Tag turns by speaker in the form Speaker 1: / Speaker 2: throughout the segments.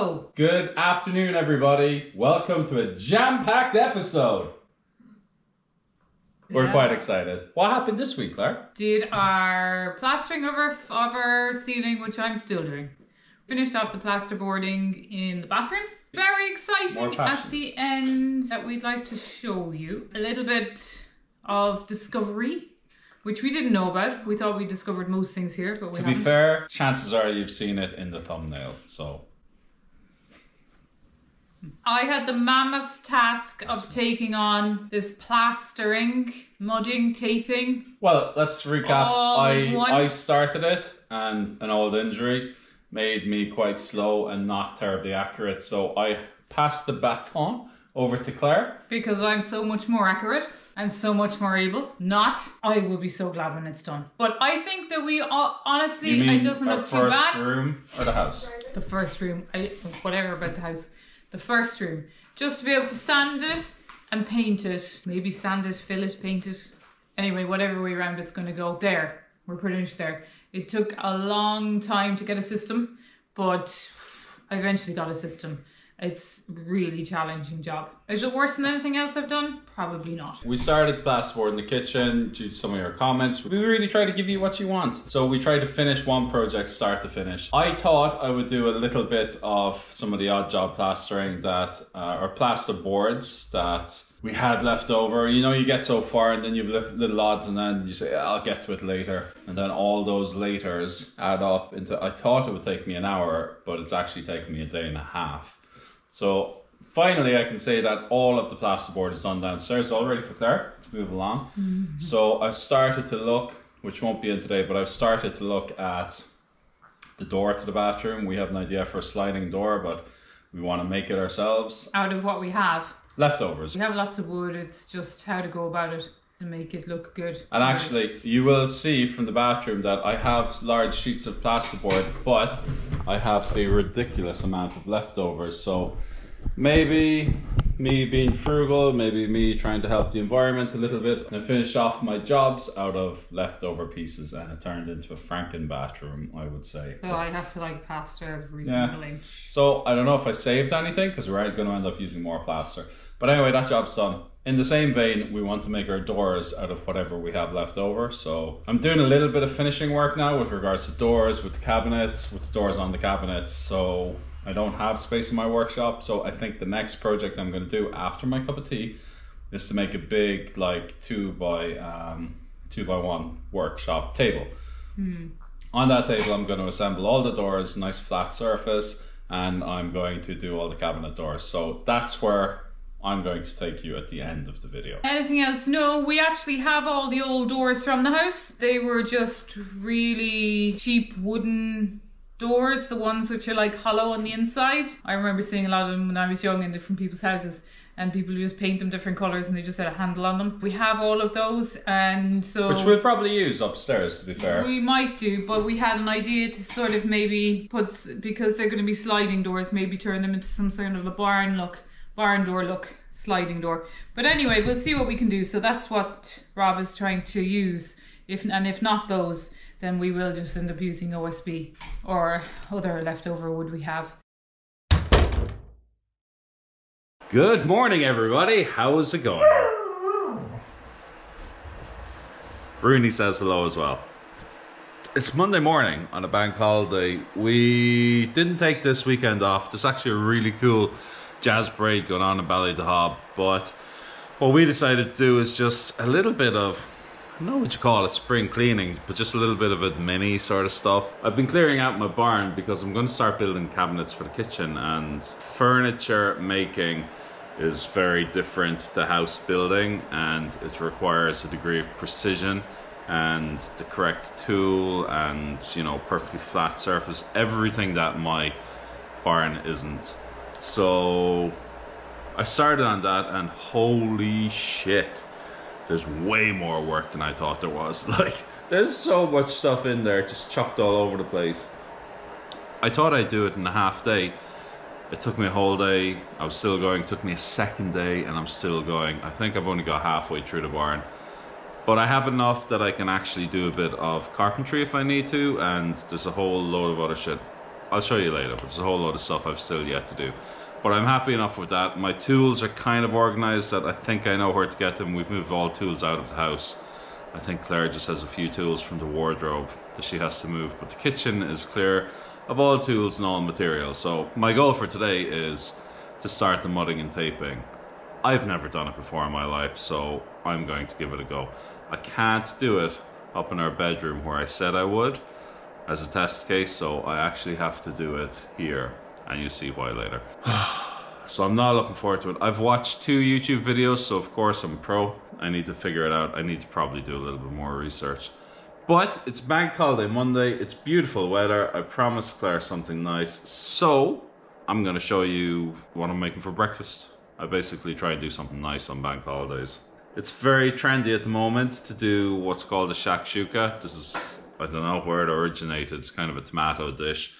Speaker 1: Hello!
Speaker 2: Good afternoon, everybody. Welcome to a jam-packed episode. We're quite excited. What happened this week, Clare?
Speaker 1: Did our plastering of our ceiling, which I'm still doing. Finished off the plasterboarding in the bathroom. Very exciting at the end that we'd like to show you. A little bit of discovery, which we didn't know about. We thought we discovered most things here, but we haven't.
Speaker 2: To be fair, chances are you've seen it in the thumbnail, so...
Speaker 1: I had the mammoth task of taking on this plastering, mudding, taping.
Speaker 2: Well, let's recap. I started it, and an old injury made me quite slow and not terribly accurate, so I passed the baton over to Clare. Because
Speaker 1: I'm so much more accurate and so much more able. I will be so glad when it's done. But I think that we honestly, it doesn't look too bad.
Speaker 2: The first room or the house?
Speaker 1: The first room. Whatever about the house. The first room. Just to be able to sand it and paint it. Maybe sand it, fill it, paint it. Anyway, whatever way around it's going to go. There. We're pretty much there. It took a long time to get a system, but I eventually got a system. It's a really challenging job. Is it worse than anything else I've done? Probably not.
Speaker 2: We started the plasterboard in the kitchen due to some of your comments. We really try to give you what you want. So we tried to finish one project start to finish. I thought I would do a little bit of some of the odd job plastering that, or plasterboards that we had left over. You know, you get so far and then you have little odds and then you say, I'll get to it later. And then all those laters add up into, I thought it would take me an hour, but it's actually taken me a day and a half. So finally I can say that all of the plasterboard is done downstairs, all ready for Clare to move along. Mm-hmm. So I've started to look, which won't be in today, but I've started to look at the door to the bathroom. We have an idea for a sliding door, but we want to make it ourselves.
Speaker 1: Out of what we have.
Speaker 2: Leftovers.
Speaker 1: We have lots of wood, it's just how to go about it to make it look good.
Speaker 2: And actually, you will see from the bathroom that I have large sheets of plasterboard, but I have a ridiculous amount of leftovers. So maybe me being frugal, maybe me trying to help the environment a little bit, and finish off my jobs out of leftover pieces, and it turned into a Franken bathroom, I would say.
Speaker 1: So I have to like plaster every single inch.
Speaker 2: So I don't know if I saved anything because we're going to end up using more plaster. But anyway, that job's done. In the same vein, we want to make our doors out of whatever we have left over. So I'm doing a little bit of finishing work now with regards to doors, with the cabinets, with the doors on the cabinets. So I don't have space in my workshop. So I think the next project I'm going to do after my cup of tea is to make a big like 2x1 workshop table. On that table, I'm going to assemble all the doors, nice flat surface, and I'm going to do all the cabinet doors. So that's where I'm going to take you at the end of the video.
Speaker 1: Anything else? No, we actually have all the old doors from the house. They were just really cheap wooden doors, the ones which are like hollow on the inside. I remember seeing a lot of them when I was young in different people's houses, and people just paint them different colours and they just had a handle on them. We have all of those, and so...
Speaker 2: Which we'll probably use upstairs, to be fair.
Speaker 1: We might do, but we had an idea to sort of maybe put, because they're going to be sliding doors, maybe turn them into some sort of a barn door look, sliding door. But anyway, we'll see what we can do. So that's what Rob is trying to use. If not those, then we will just end up using OSB or other leftover wood we have.
Speaker 2: Good morning, everybody. How's it going? Rooney says hello as well. It's Monday morning on a bank holiday. We didn't take this weekend off. There's actually a really cool jazz parade going on in Ballydehob, but what we decided to do is just a little bit of, I don't know what you call it, spring cleaning, but just a little bit of a mini sort of stuff. I've been clearing out my barn because I'm going to start building cabinets for the kitchen, and furniture making is very different to house building, and it requires a degree of precision and the correct tool and, you know, perfectly flat surface, everything that my barn isn't. So I started on that, and holy shit, there's way more work than I thought there was. Like, there's so much stuff in there just chucked all over the place. I thought I'd do it in a half day. It took me a whole day. I was still going. It took me a second day and I'm still going. I think I've only got halfway through the barn, but I have enough that I can actually do a bit of carpentry if I need to, and there's a whole load of other shit I'll show you later, but there's a whole lot of stuff I've still yet to do. But I'm happy enough with that. My tools are kind of organized that I think I know where to get them. We've moved all tools out of the house. I think Claire just has a few tools from the wardrobe that she has to move, but the kitchen is clear of all tools and all materials. So my goal for today is to start the mudding and taping. I've never done it before in my life, so I'm going to give it a go. I can't do it up in our bedroom where I said I would as a test case, so I actually have to do it here, and you'll see why later. So I'm not looking forward to it. I've watched 2 YouTube videos, so of course I'm pro. I need to figure it out. I need to probably do a little bit more research. But it's Bank Holiday Monday. It's beautiful weather. I promised Claire something nice. So I'm gonna show you what I'm making for breakfast. I basically try and do something nice on bank holidays. It's very trendy at the moment to do what's called a shakshuka. This is, I don't know where it originated. It's kind of a tomato dish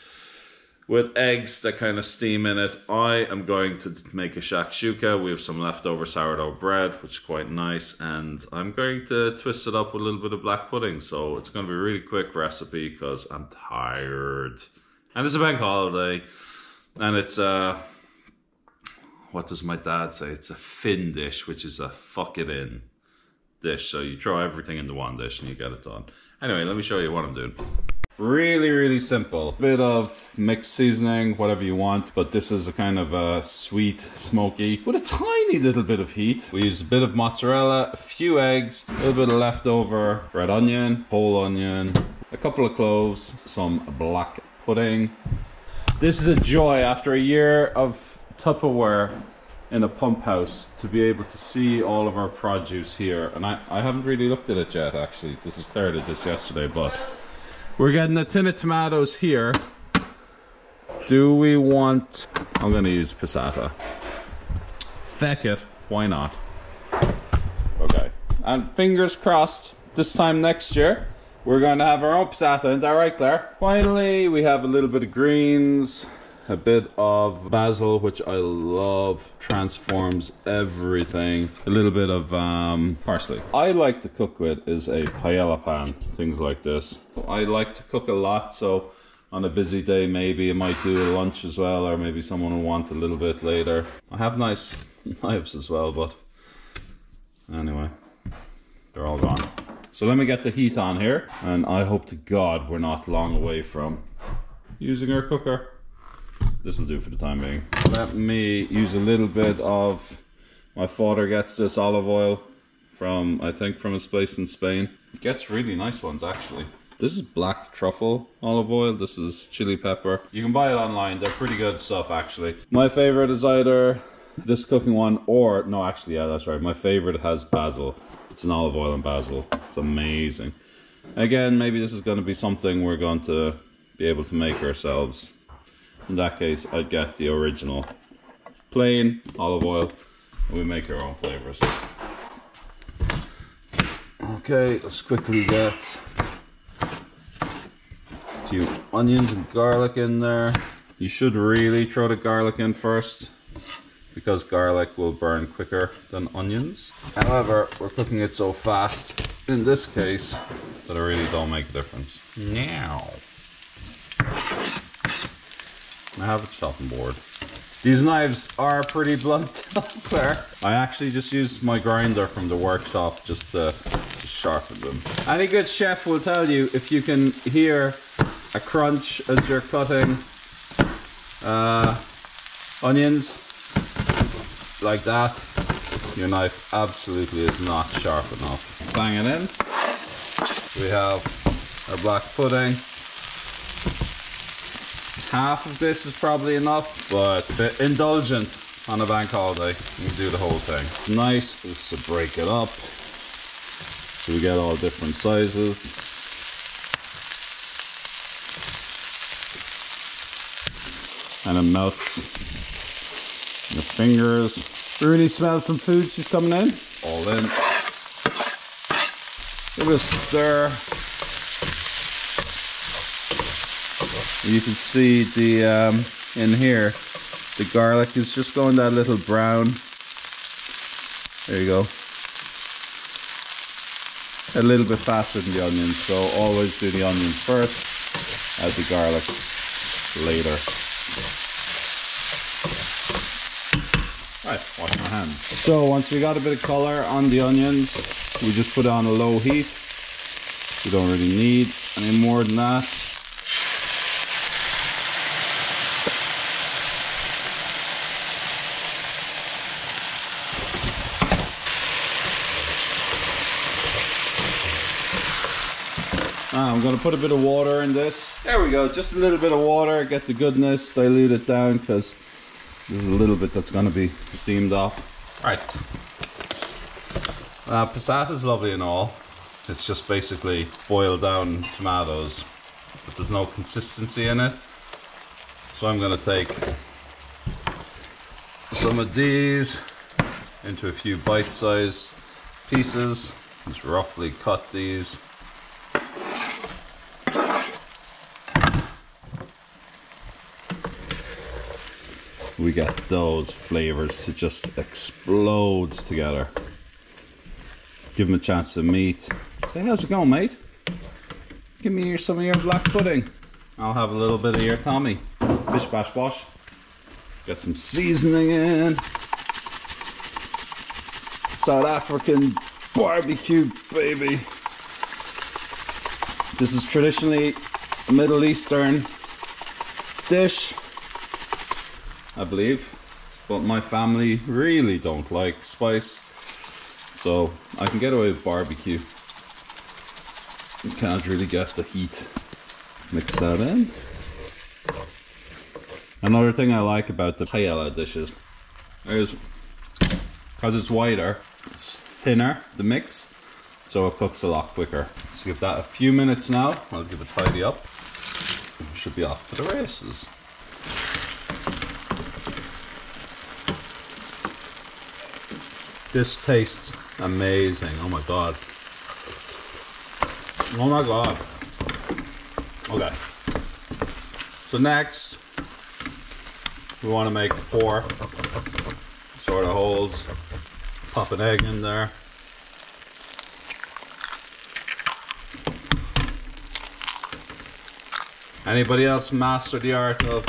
Speaker 2: with eggs that kind of steam in it. I am going to make a shakshuka. We have some leftover sourdough bread, which is quite nice, and I'm going to twist it up with a little bit of black pudding. So it's going to be a really quick recipe because I'm tired. And it's a bank holiday, and it's what does my dad say? It's a fin dish, which is a fuck it in dish. So you throw everything into one dish and you get it done. Anyway, let me show you what I'm doing. Really simple. Bit of mixed seasoning, whatever you want, but this is a kind of a sweet, smoky, with a tiny little bit of heat. We use a bit of mozzarella, a few eggs, a little bit of leftover red onion, whole onion, a couple of cloves, some black pudding. This is a joy after a year of Tupperware in a pump house to be able to see all of our produce here. And I haven't really looked at it yet, actually. This is Claire did this yesterday, but we're getting a tin of tomatoes here. Do we want... I'm going to use passata. Feck it. Why not? Okay. And fingers crossed, this time next year, we're going to have our own passata. Isn't that right, Claire? Finally, we have a little bit of greens. A bit of basil, which I love, transforms everything. A little bit of parsley. I like to cook with is a paella pan, things like this. I like to cook a lot, so on a busy day maybe I might do a lunch as well, or maybe someone will want a little bit later. I have nice knives as well, but anyway, they're all gone. So let me get the heat on here, and I hope to God we're not long away from using our cooker. This will do for the time being. Let me use a little bit of, my father gets this olive oil from, I think from his place in Spain. He gets really nice ones actually. This is black truffle olive oil, this is chili pepper. You can buy it online, they're pretty good stuff actually. My favorite is either this cooking one or, no actually yeah that's right, my favorite has basil. It's an olive oil and basil, it's amazing. Again, maybe this is going to be something we're going to be able to make ourselves. In that case, I'd get the original plain olive oil and we make our own flavors. Okay, let's quickly get a few onions and garlic in there. You should really throw the garlic in first because garlic will burn quicker than onions. However, we're cooking it so fast in this case that it really don't make a difference. Now. I have a chopping board. These knives are pretty blunt, Claire. I actually just used my grinder from the workshop just to sharpen them. Any good chef will tell you if you can hear a crunch as you're cutting onions like that, your knife absolutely is not sharp enough. Bang it in. We have our black pudding. Half of this is probably enough, but a bit indulgent on a bank holiday. You can do the whole thing. Nice is to break it up so we get all different sizes. And it melts in your fingers. Really smell some food, she's coming in. All in. Give it a stir. You can see the in here the garlic is just going that little brown. There you go. A little bit faster than the onions, so always do the onions first, add the garlic. later. Right, wash my hands. So once we got a bit of colour on the onions, we just put it on a low heat. We don't really need any more than that. I'm going to put a bit of water in this. There we go, just a little bit of water, get the goodness, dilute it down, because there's a little bit that's going to be steamed off. Right. Passata is lovely and all. It's just basically boiled down tomatoes, but there's no consistency in it. So I'm going to take some of these into a few bite-sized pieces. Just roughly cut these. We get those flavors to just explode together. Give them a chance to meet. Say, how's it going, mate? Give me some of your black pudding. I'll have a little bit of your Tommy. Bish bash bosh. Get some seasoning in. South African barbecue, baby. This is traditionally a Middle Eastern dish, I believe, but my family really don't like spice, so I can get away with barbecue. You can't really get the heat. Mix that in. Another thing I like about the paella dishes is, because it's wider, it's thinner, the mix, so it cooks a lot quicker. So give that a few minutes now. I'll give it a tidy up. We should be off to the races. This tastes amazing. Oh my god. Oh my god. Okay. So next, we want to make 4 sort of holes. Pop an egg in there. Anybody else master the art of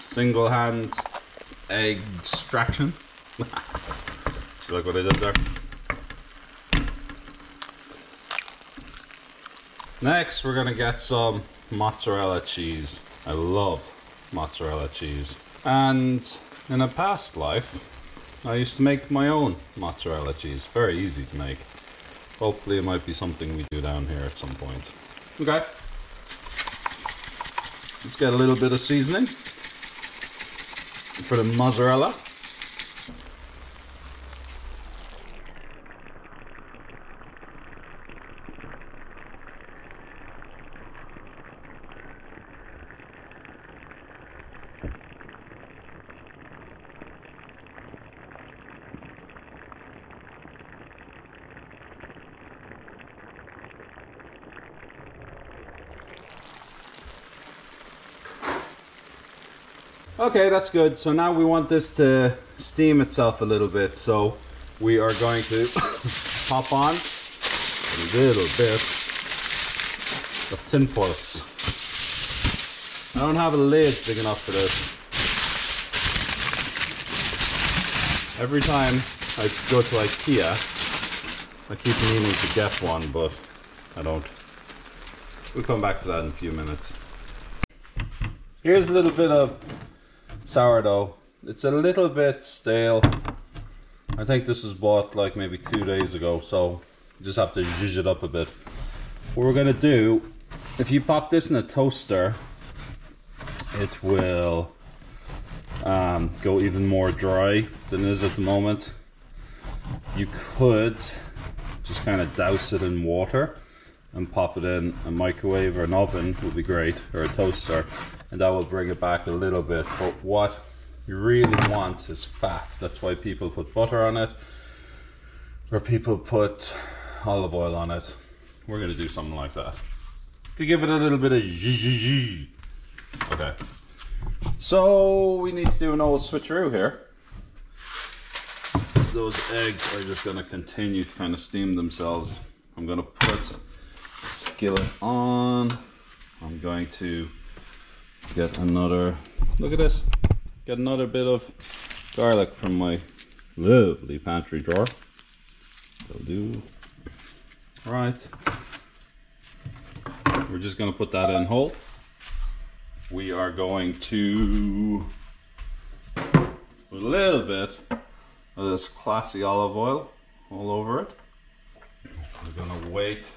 Speaker 2: single hand egg extraction? Do you like what I did there? Next, we're gonna get some mozzarella cheese. I love mozzarella cheese. And in a past life, I used to make my own mozzarella cheese. Very easy to make. Hopefully it might be something we do down here at some point. Okay. Let's get a little bit of seasoning for the mozzarella. Okay, that's good. So now we want this to steam itself a little bit. So we are going to pop on a little bit of tin foils. I don't have a lid big enough for this. Every time I go to IKEA, I keep meaning to get one, but I don't. We'll come back to that in a few minutes. Here's a little bit of sourdough. It's a little bit stale. I think this was bought like maybe 2 days ago, so you just have to zhuzh it up a bit. What we're gonna do, if you pop this in a toaster, it will go even more dry than it is at the moment. You could just kind of douse it in water and pop it in a microwave or an oven would be great, or a toaster, and that will bring it back a little bit. But what you really want is fat. That's why people put butter on it, or people put olive oil on it. We're going to do something like that to give it a little bit of zhuzh. Okay, so we need to do an old switcheroo here. Those eggs are just going to continue to kind of steam themselves. I'm going to put the skillet on. I'm going to Get another, look at this. Get another bit of garlic from my lovely pantry drawer. That'll do. Right. We're just going to put that in whole. We are going to put a little bit of this classy olive oil all over it. We're going to wait.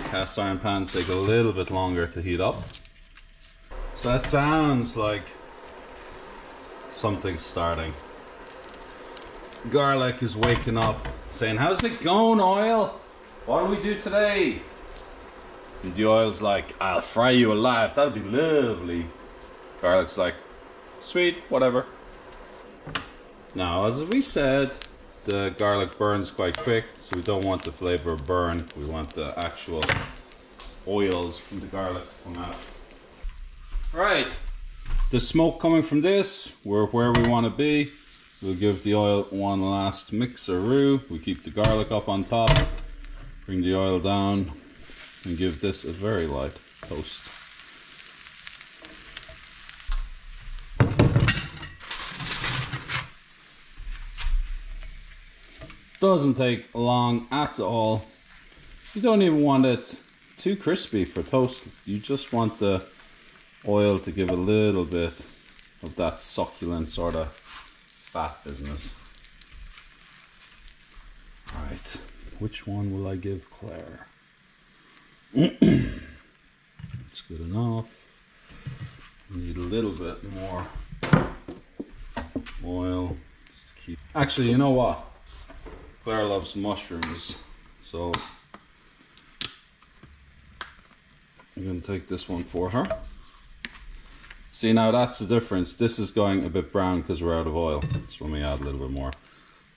Speaker 2: Cast iron pans take a little bit longer to heat up. So that sounds like something's starting. Garlic is waking up saying, how's it going, oil? What do we do today? And the oil's like, I'll fry you alive, that'll be lovely. Garlic's like, sweet, whatever. Now, as we said, the garlic burns quite quick, so we don't want the flavor burn. We want the actual oils from the garlic to come out. Right, the smoke coming from this, we're where we want to be. We'll give the oil one last mixeroo. We keep the garlic up on top, bring the oil down, and give this a very light toast. Doesn't take long at all. You don't even want it too crispy for toast. You just want the oil to give a little bit of that succulent sort of fat business. Right, which one will I give Claire? It's good enough. Need a little bit more oil. Just to keep. Actually, you know what? Claire loves mushrooms, so I'm going to take this one for her. See, now that's the difference. This is going a bit brown because we're out of oil. So let me add a little bit more.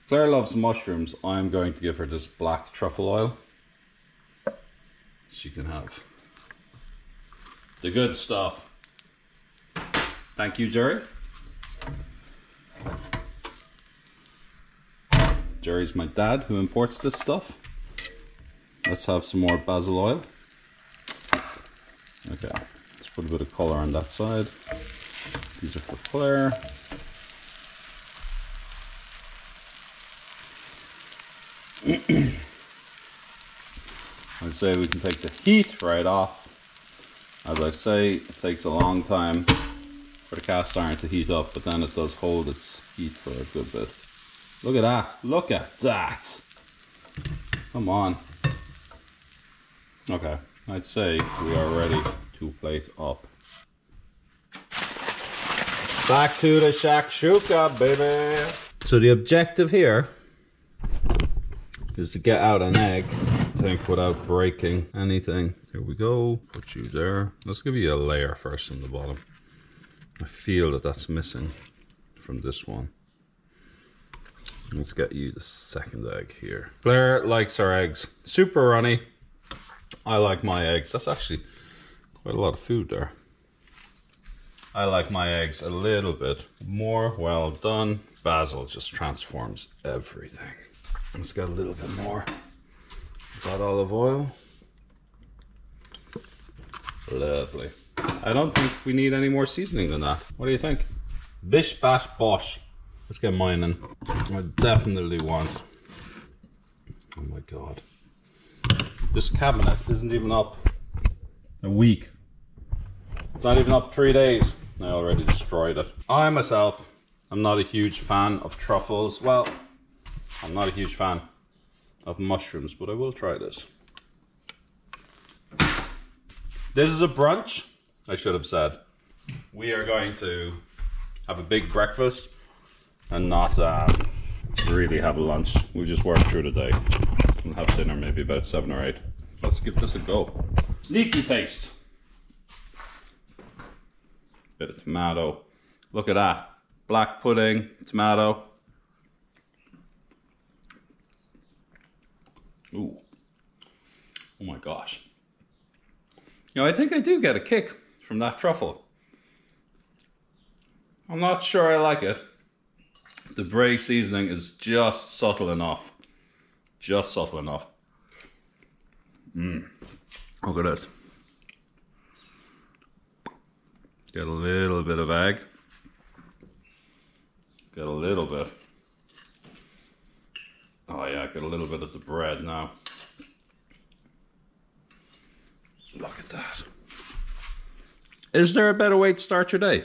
Speaker 2: Claire loves mushrooms. I'm going to give her this black truffle oil. She can have the good stuff. Thank you, Jerry. Jerry's my dad who imports this stuff. Let's have some more basil oil. Okay, let's put a bit of colour on that side. These are for Claire. I'd say we can take the heat right off. As I say, it takes a long time for the cast iron to heat up, but then it does hold its heat for a good bit. Look at that, look at that. Come on. Okay, I'd say we are ready to plate up. Back to the shakshuka, baby. So the objective here is to get out an egg, I think, without breaking anything. Here we go, put you there. Let's give you a layer first on the bottom. I feel that that's missing from this one. Let's get you the second egg here. Claire likes her eggs super runny. I like my eggs. That's actually quite a lot of food there. I like my eggs a little bit more well done. Basil just transforms everything. Let's get a little bit more of that olive oil. Lovely. I don't think we need any more seasoning than that. What do you think? Bish bash bosh. Let's get mine in. I definitely want. Oh my god. This cabinet isn't even up a week. It's not even up 3 days. I already destroyed it. I myself am not a huge fan of truffles. Well, I'm not a huge fan of mushrooms, but I will try this. This is a brunch, I should have said. We are going to have a big breakfast and not really have a lunch. We'll just work through the day and have dinner maybe about 7 or 8. Let's give this a go. Sneaky taste. Bit of tomato. Look at that. Black pudding, tomato. Ooh. Oh my gosh. You know, I think I do get a kick from that truffle. I'm not sure I like it. The brie seasoning is just subtle enough. Just subtle enough. Look at this. Get a little bit of egg. Get a little bit. Oh yeah, get a little bit of the bread now. Look at that. Is there a better way to start your day?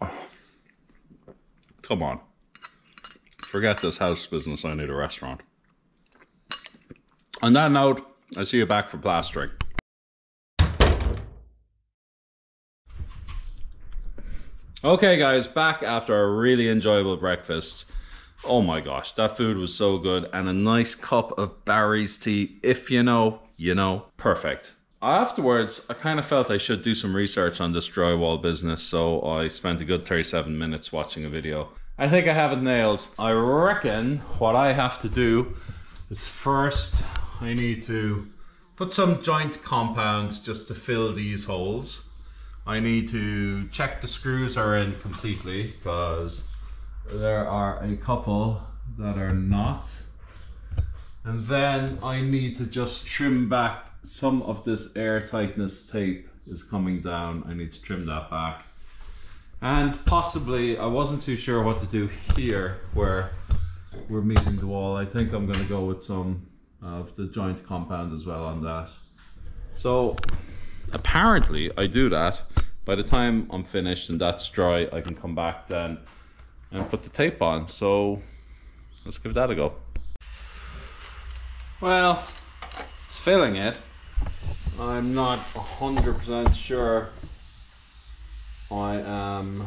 Speaker 2: Oh. Come on. Forget this house business, I need a restaurant. On that note, I see you back for plastering. Okay guys, back after a really enjoyable breakfast. Oh my gosh, that food was so good, and a nice cup of Barry's tea. If you know, you know. Perfect. Afterwards, I kind of felt I should do some research on this drywall business, so I spent a good 37 minutes watching a video. I think I have it nailed. I reckon what I have to do is first I need to put some joint compound just to fill these holes. I need to check the screws are in completely, because there are a couple that are not. And then I need to just trim back some of this air tightness tape is coming down. I need to trim that back. And possibly, I wasn't too sure what to do here where we're meeting the wall. I think I'm going to go with some of the joint compound as well on that. So apparently I do that. By the time I'm finished and that's dry, I can come back then and put the tape on. So let's give that a go. Well, it's filling it. I'm not 100% sure I am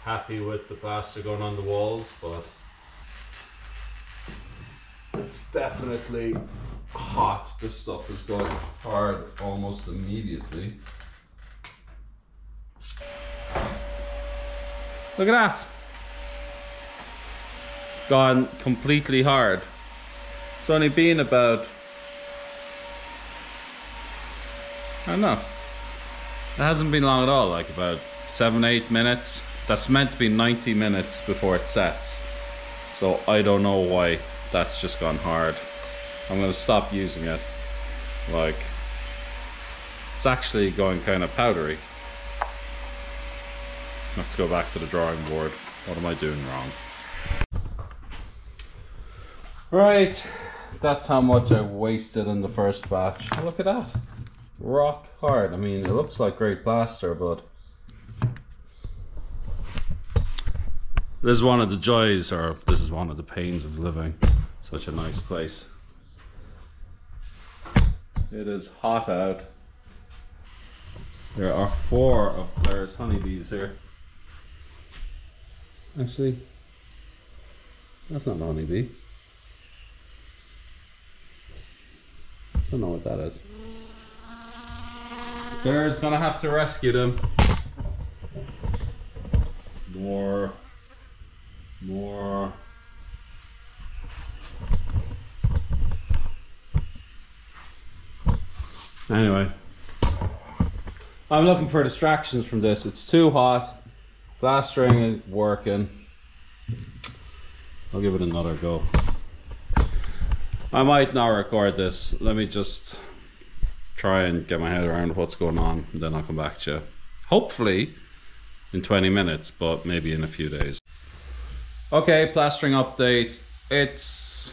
Speaker 2: happy with the plaster going on the walls, but it's definitely hot. This stuff is going hard almost immediately. Look at that. Gone completely hard. It's only been about, I don't know. It hasn't been long at all, like about 7-8 minutes. That's meant to be 90 minutes before it sets. So I don't know why that's just gone hard. I'm gonna stop using it. Like, it's actually going kind of powdery. I have to go back to the drawing board. What am I doing wrong? Right, that's how much I wasted in the first batch. Look at that. Rock hard. I mean, it looks like great plaster, but this is one of the joys, or this is one of the pains of living such a nice place. It is hot out. There are 4 of Clare's honeybees here. Actually, that's not an honeybee. Don't know what that is. Clare's gonna have to rescue them. More. Anyway, I'm looking for distractions from this. It's too hot. Plastering is working. I'll give it another go. I might not record this. Let me just try and get my head around what's going on, and then I'll come back to you. Hopefully in 20 minutes, but maybe in a few days. Okay, plastering update. It's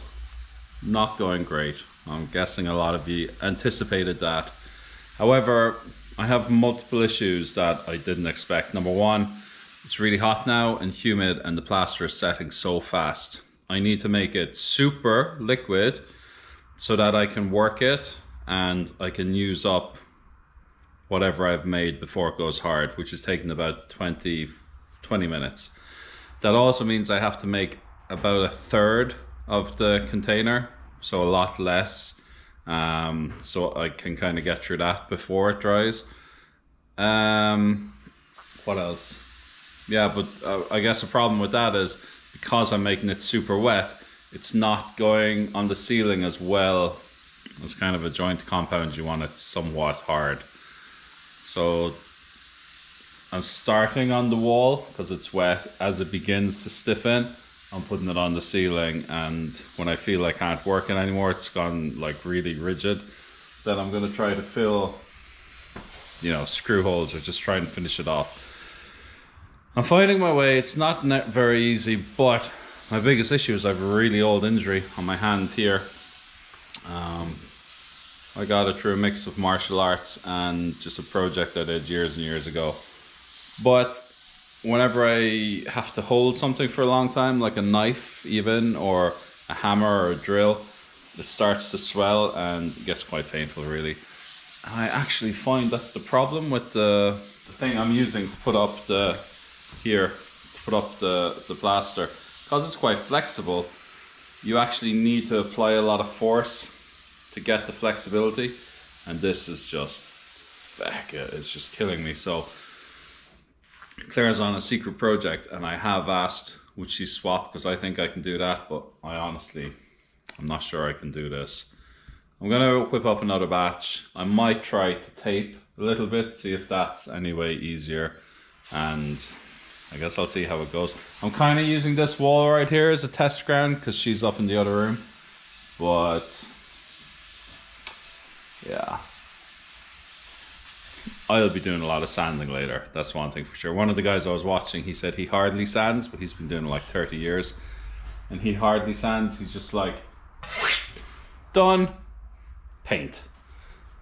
Speaker 2: not going great. I'm guessing a lot of you anticipated that. However, I have multiple issues that I didn't expect. Number one, it's really hot now and humid, and the plaster is setting so fast. I need to make it super liquid so that I can work it and I can use up whatever I've made before it goes hard, which is taking about 20 minutes. That also means I have to make about 1/3 of the container, so a lot less, so I can kind of get through that before it dries. What else? Yeah, but I guess the problem with that is because I'm making it super wet, it's not going on the ceiling as well. It's kind of a joint compound, you want it somewhat hard. So I'm starting on the wall because it's wet. As it begins to stiffen, I'm putting it on the ceiling, and when I feel I can't work it anymore, it's gone like really rigid, then I'm going to try to fill you know, screw holes or just try and finish it off. I'm finding my way. It's not very easy, but my biggest issue is I have a really old injury on my hand here. I got it through a mix of martial arts and just a project I did years and years ago. But whenever I have to hold something for a long time, like a knife even, or a hammer or a drill, it starts to swell and it gets quite painful, really. And I actually find that's the problem with the thing I'm using to put up the plaster. Because it's quite flexible, you actually need to apply a lot of force to get the flexibility, and this is just, it's just killing me. So Claire's on a secret project, and I have asked would she swap, because I think I can do that, but I'm not sure I can do this. I'm gonna whip up another batch. I might try to tape a little bit, see if that's any way easier, and I guess I'll see how it goes. I'm kind of using this wall right here as a test ground because she's up in the other room, but yeah, I'll be doing a lot of sanding later. That's one thing for sure. One of the guys I was watching, he said he hardly sands, but he's been doing it like 30 years. And he hardly sands. He's just like, done, paint.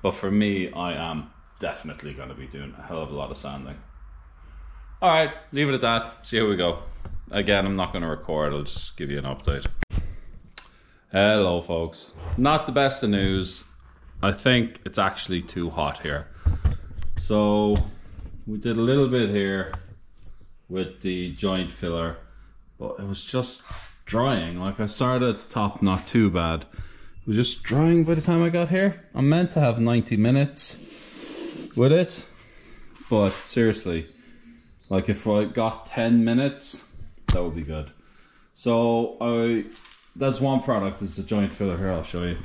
Speaker 2: But for me, I am definitely going to be doing a hell of a lot of sanding. All right, leave it at that. See how we go. Again, I'm not going to record. I'll just give you an update. Hello, folks. Not the best of news. I think it's actually too hot here. So we did a little bit here with the joint filler, but it was just drying. Like, I started at the top, not too bad. It was just drying by the time I got here. I'm meant to have 90 minutes with it, but seriously, like if I got 10 minutes, that would be good. So that's one product, is the joint filler here. I'll show you.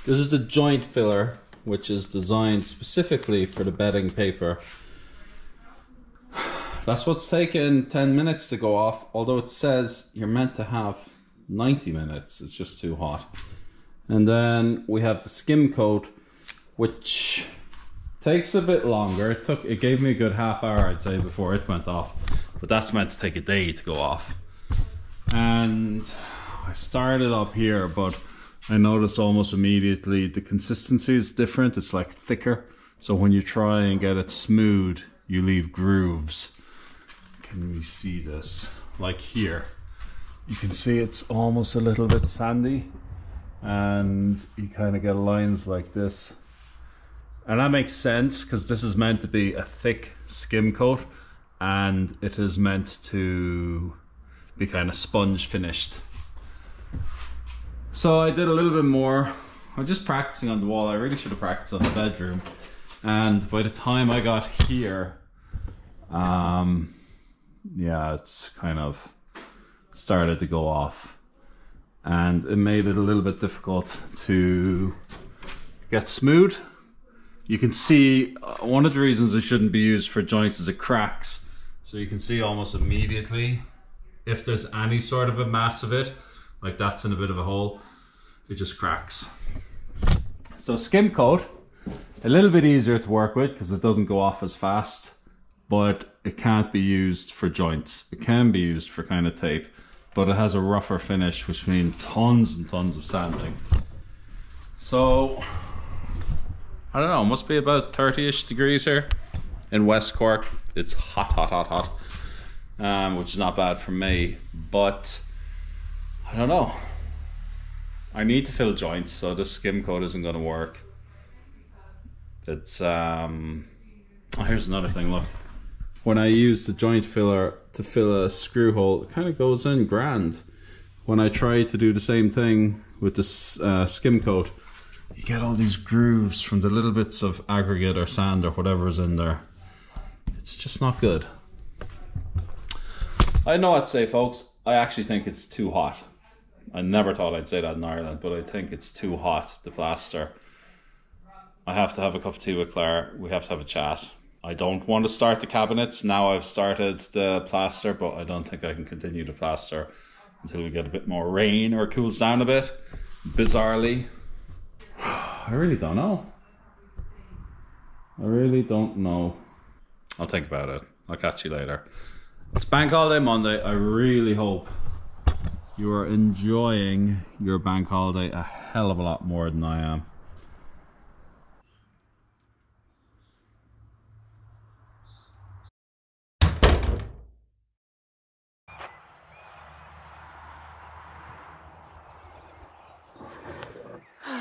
Speaker 2: This is the joint filler, which is designed specifically for the bedding paper. That's what's taken 10 minutes to go off, although it says you're meant to have 90 minutes. It's just too hot. And then we have the skim coat, which takes a bit longer. It gave me a good half hour, I'd say, before it went off. But that's meant to take a day to go off. And I started up here, but I noticed almost immediately the consistency is different. It's like thicker. So when you try and get it smooth, you leave grooves. Can we see this? Like here, you can see it's almost a little bit sandy, and you kind of get lines like this. And that makes sense because this is meant to be a thick skim coat, and it is meant to be kind of sponge finished. So I did a little bit more. I'm just practicing on the wall. I really should have practiced on the bedroom. And by the time I got here, yeah, it's kind of started to go off. And it made it a little bit difficult to get smooth. You can see one of the reasons it shouldn't be used for joints is it cracks. So you can see almost immediately if there's any sort of a mass of it, like that's in a bit of a hole, it just cracks. So skim coat, a little bit easier to work with because it doesn't go off as fast, but it can't be used for joints. It can be used for kind of tape, but it has a rougher finish, which means tons and tons of sanding. So I don't know, it must be about 30-ish degrees here in West Cork. It's hot, hot, hot, hot, which is not bad for me, but I don't know. I need to fill joints, so this skim coat isn't going to work. It's oh, here's another thing. Look, when I use the joint filler to fill a screw hole, it kind of goes in grand. When I try to do the same thing with this skim coat, you get all these grooves from the little bits of aggregate or sand or whatever is in there. It's just not good. I know what to say, folks. I actually think it's too hot. I never thought I'd say that in Ireland, but I think it's too hot to plaster. I have to have a cup of tea with Clare. We have to have a chat. I don't want to start the cabinets. Now I've started the plaster, but I don't think I can continue to plaster until we get a bit more rain or it cools down a bit. Bizarrely. I really don't know. I really don't know. I'll think about it. I'll catch you later. It's Bank Holiday Monday. I really hope you are enjoying your bank holiday a hell of a lot more than I am.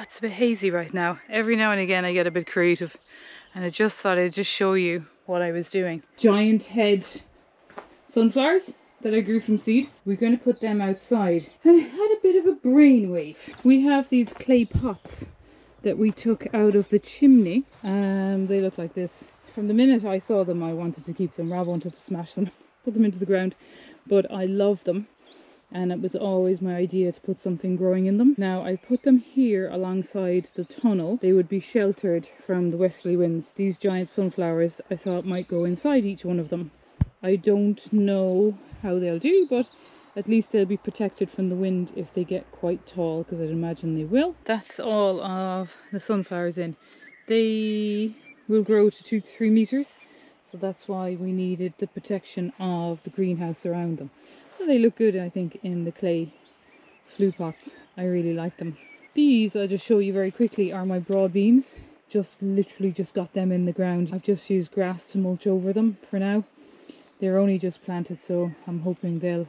Speaker 1: It's a bit hazy right now. Every now and again I get a bit creative, and I just thought I'd just show you what I was doing. Giant head sunflowers that I grew from seed. We're going to put them outside, and I had a bit of a brainwave. We have these clay pots that we took out of the chimney. They look like this. From the minute I saw them I wanted to keep them. Rob wanted to smash them, put them into the ground, but I love them. And it was always my idea to put something growing in them. Now I put them here alongside the tunnel. They would be sheltered from the westerly winds. These giant sunflowers I thought might go inside each one of them. I don't know how they'll do, but at least they'll be protected from the wind if they get quite tall, because I'd imagine they will. That's all of the sunflowers in. They will grow to 2 to 3 meters. So that's why we needed the protection of the greenhouse around them. They look good, I think, in the clay flue pots. I really like them. These, I'll just show you very quickly, are my broad beans. Literally just got them in the ground. I've just used grass to mulch over them for now. They're only just planted, so I'm hoping they'll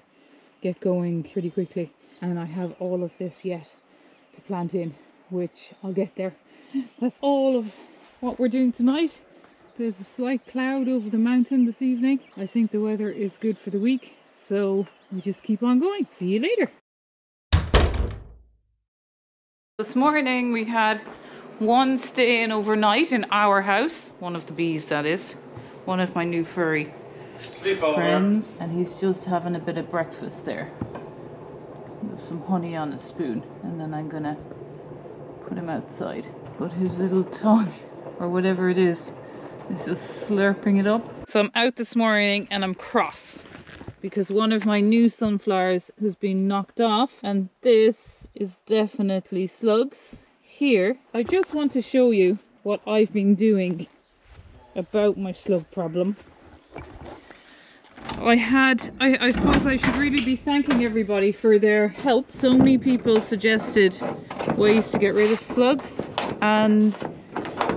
Speaker 1: get going pretty quickly. And I have all of this yet to plant in, which I'll get there. That's all of what we're doing tonight. There's a slight cloud over the mountain this evening. I think the weather is good for the week. So we just keep on going. See you later. This morning we had one staying overnight in our house. One of the bees, that is. One of my new furry friends. And he's just having a bit of breakfast there. There's some honey on a spoon. And then I'm gonna put him outside. But his little tongue, or whatever it is just slurping it up. So I'm out this morning and I'm cross, because one of my new sunflowers has been knocked off, and this is definitely slugs. Here, I just want to show you what I've been doing about my slug problem. I suppose I should really be thanking everybody for their help. So many people suggested ways to get rid of slugs, and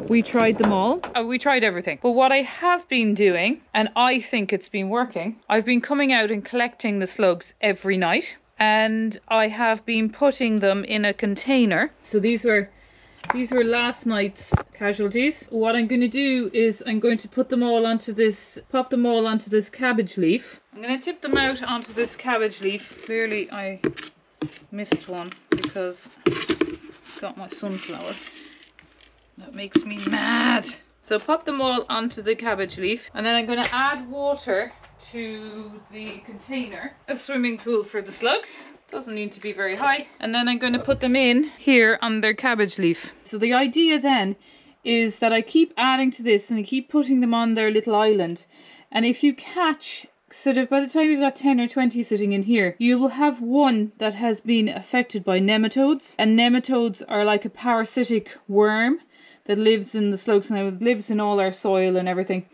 Speaker 1: we tried them all. We tried everything. But what I have been doing, and I think it's been working, I've been coming out and collecting the slugs every night, and I have been putting them in a container. So these were last night's casualties. What I'm going to do is I'm going to put them all onto this, pop them all onto this cabbage leaf. I'm going to tip them out onto this cabbage leaf. Clearly I missed one because I got my sunflower. That makes me mad. So pop them all onto the cabbage leaf, and then I'm going to add water to the container. A swimming pool for the slugs. Doesn't need to be very high. And then I'm going to put them in here on their cabbage leaf. So the idea then is that I keep adding to this and I keep putting them on their little island. And if you catch, sort of by the time you've got 10 or 20 sitting in here, you will have one that has been affected by nematodes. And nematodes are like a parasitic worm that lives in the slugs, and it lives in all our soil and everything.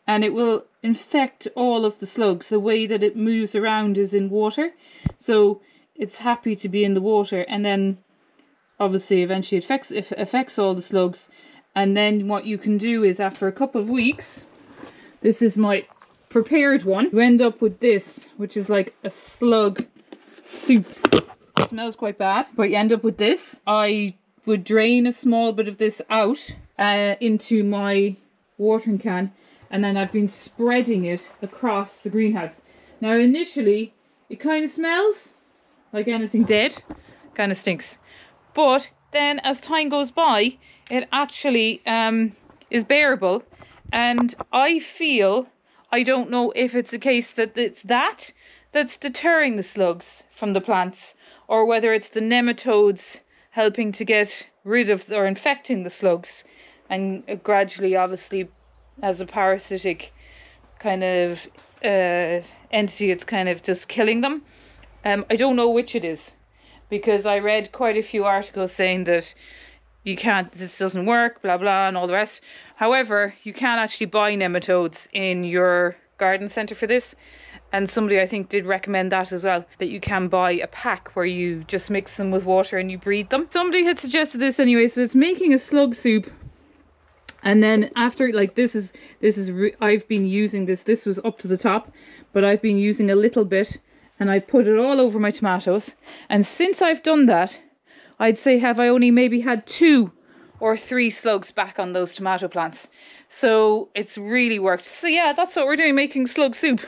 Speaker 1: And it will infect all of the slugs. The way that it moves around is in water. So it's happy to be in the water, and then obviously eventually it affects all the slugs. And then what you can do is, after a couple of weeks, this is my prepared one, you end up with this, which is like a slug soup. It smells quite bad, but you end up with this. I would drain a small bit of this out into my watering can, and then I've been spreading it across the greenhouse. Now initially it kind of smells like anything dead, kind of stinks, but then as time goes by it actually is bearable. And I feel, I don't know if it's a case that it's that's deterring the slugs from the plants, or whether it's the nematodes helping to get rid of or infecting the slugs, and gradually, obviously, as a parasitic kind of entity, it's kind of just killing them. I don't know which it is, because I read quite a few articles saying that you can't, this doesn't work, blah blah, and all the rest. However, you can actually buy nematodes in your garden centre for this. And somebody I think did recommend that as well, that you can buy a pack where you just mix them with water and you breed them. Somebody had suggested this anyway, so it's making a slug soup. And then after, like, I've been using this was up to the top, but I've been using a little bit and I put it all over my tomatoes. And since I've done that, I'd say have I only maybe had 2 or 3 slugs back on those tomato plants. So it's really worked. So yeah, that's what we're doing, making slug soup.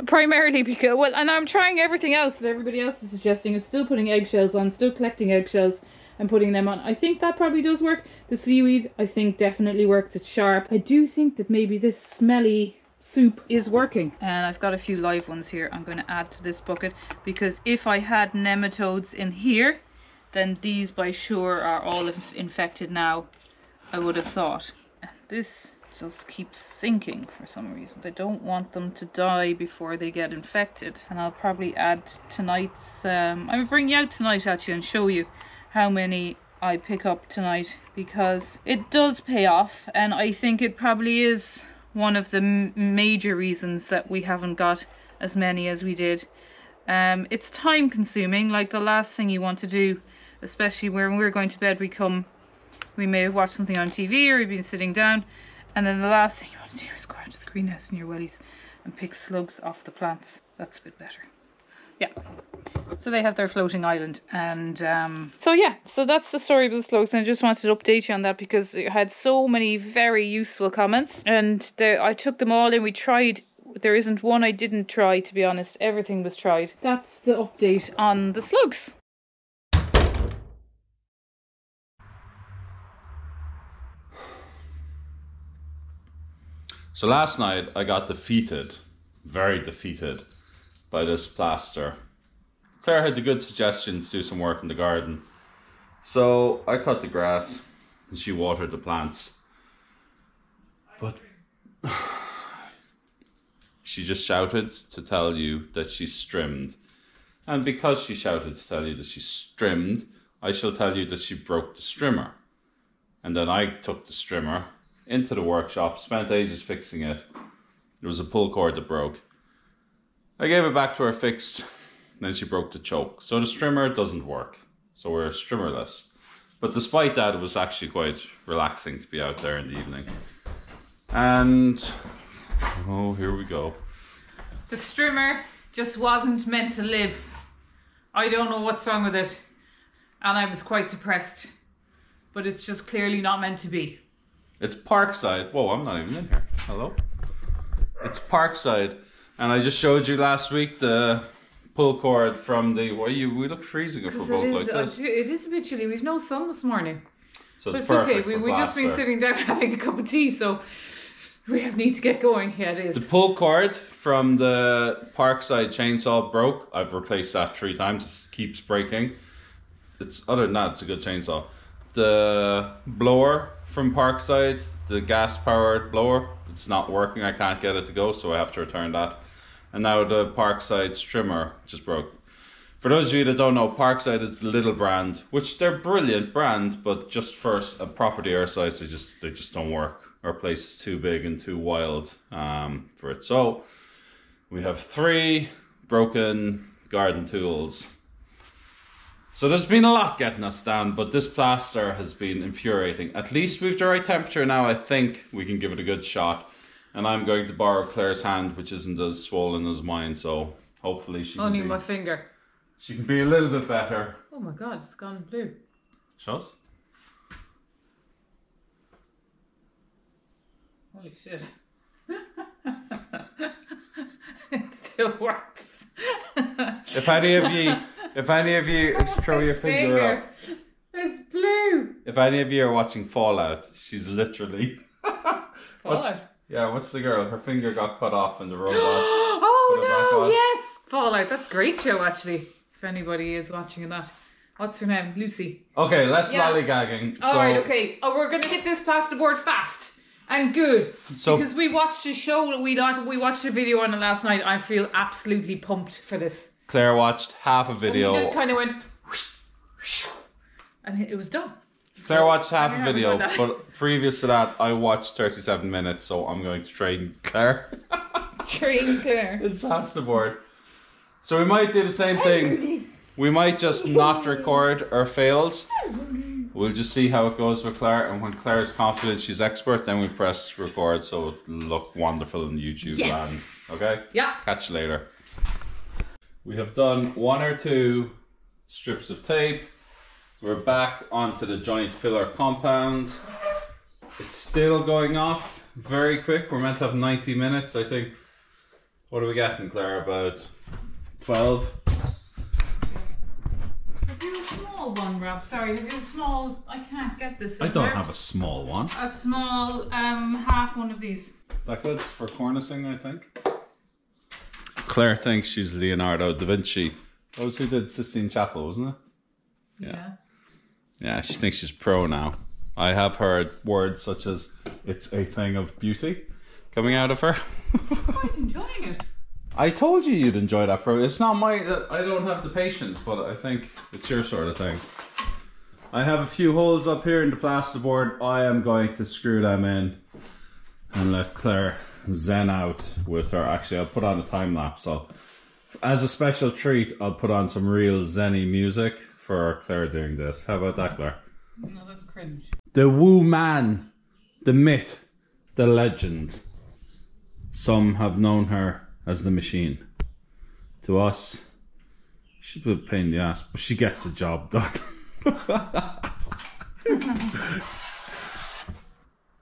Speaker 1: Primarily because, well, and I'm trying everything else that everybody else is suggesting. I'm still putting eggshells on, still collecting eggshells and putting them on. I think that probably does work. The seaweed, I think, definitely works. It's sharp. I do think that maybe this smelly soup is working. And I've got a few live ones here I'm going to add to this bucket, because if I had nematodes in here, then these by sure are all infected now, I would have thought. And this just keeps sinking for some reason. I don't want them to die before they get infected. And I'll probably add tonight's, I'll bring you out tonight actually and show you how many I pick up tonight, because it does pay off, and I think it probably is one of the major reasons that we haven't got as many as we did. It's time consuming. Like, the last thing you want to do, especially when we're going to bed, we may have watched something on TV or we've been sitting down, and then the last thing you want to do is go out to the greenhouse in your wellies and pick slugs off the plants. That's a bit better. Yeah. So they have their floating island, and so yeah, so that's the story of the slugs. And I just wanted to update you on that because it had so many very useful comments, and I took them all in. We tried. There isn't one I didn't try, to be honest. Everything was tried. That's the update on the slugs.
Speaker 2: So last night I got defeated, very defeated, by this plaster. Claire had the good suggestion to do some work in the garden. So I cut the grass and she watered the plants. But she just shouted to tell you that she's strimmed. And because she shouted to tell you that she's strimmed, I shall tell you that she broke the strimmer. And then I took the strimmer into the workshop, spent ages fixing it. There was a pull cord that broke. I gave it back to her fixed, then she broke the choke. So the strimmer doesn't work. So we're strimmerless. But despite that, it was actually quite relaxing to be out there in the evening. And, oh, here we go.
Speaker 1: The strimmer just wasn't meant to live. I don't know what's wrong with it. And I was quite depressed. But it's just clearly not meant to be.
Speaker 2: It's Parkside. Whoa, I'm not even in here. Hello? It's Parkside. And I just showed you last week the pull cord from the... we look freezing if we're both like this.
Speaker 1: It is a bit chilly. We've no sun this morning.
Speaker 2: So
Speaker 1: it's okay. We just been sitting down having a cup of tea, so we need to get going. Yeah, it is.
Speaker 2: The pull cord from the Parkside chainsaw broke. I've replaced that 3 times. It keeps breaking. Other than that, it's a good chainsaw. The blower from Parkside, the gas powered blower, it's not working. I can't get it to go, so I have to return that. And now the Parkside strimmer just broke. For those of you that don't know, Parkside is the little brand, which they're brilliant brand, but just for a property our size, they just don't work. Our place is too big and too wild for it. So we have 3 broken garden tools. So there's been a lot getting us down, but this plaster has been infuriating. At least we've the right temperature now. I think we can give it a good shot. And I'm going to borrow Claire's hand, which isn't as swollen as mine, so hopefully she can
Speaker 1: only my finger.
Speaker 2: She can be a little bit better.
Speaker 1: Oh my god, it's gone blue.
Speaker 2: Shut.
Speaker 1: Holy shit. It still works.
Speaker 2: If any of you throw your finger up.
Speaker 1: It's blue.
Speaker 2: If any of you are watching Fallout, she's literally...
Speaker 1: Fallout?
Speaker 2: What's the girl? Her finger got cut off in the robot.
Speaker 1: Oh no, yes! Fallout, that's a great show actually. If anybody is watching that. What's her name? Lucy.
Speaker 2: Okay, less lollygagging.
Speaker 1: Alright, okay. Oh, we're going to hit this plasterboard fast. And good. So, because we watched a show, we watched a video on it last night. I feel absolutely pumped for this.
Speaker 2: Claire watched half a video.
Speaker 1: And we just kind of went... and it was done.
Speaker 2: Claire watched half a
Speaker 1: I
Speaker 2: video,
Speaker 1: haven't done that.
Speaker 2: but previous to that, I watched 37 minutes, so I'm going to train Claire.
Speaker 1: Train Claire.
Speaker 2: In plasterboard. So we might do the same thing. We might just not record our fails. We'll just see how it goes with Claire, and when Claire is confident she's expert, then we press record so it'll look wonderful in YouTube land. Okay?
Speaker 1: Yeah.
Speaker 2: Catch you later. We have done 1 or 2 strips of tape. We're back onto the joint filler compound. It's still going off very quick. We're meant to have 90 minutes, I think. What are we getting, Claire? About 12?
Speaker 1: Have you a small one, Rob? Sorry, have you a small... I can't get this.
Speaker 2: I don't have a small one.
Speaker 1: A small, half one of these.
Speaker 2: That good's for cornicing, I think. Claire thinks she's Leonardo da Vinci. That was who did Sistine Chapel, wasn't it?
Speaker 1: Yeah.
Speaker 2: Yeah, she thinks she's pro now. I have heard words such as, it's a thing of beauty coming out of her.
Speaker 1: I'm quite enjoying it.
Speaker 2: I told you you'd enjoy that pro. It's not my, I don't have the patience, but I think it's your sort of thing. I have a few holes up here in the plasterboard. I am going to screw them in and let Claire zen out with her. Actually, I'll put on a time lapse. So as a special treat, I'll put on some real zenny music for Claire doing this. How about that, Claire?
Speaker 1: No, that's cringe.
Speaker 2: The Woo Man, the myth, the legend. Some have known her as the machine. To us, she's a bit of a pain in the ass, but she gets the job done.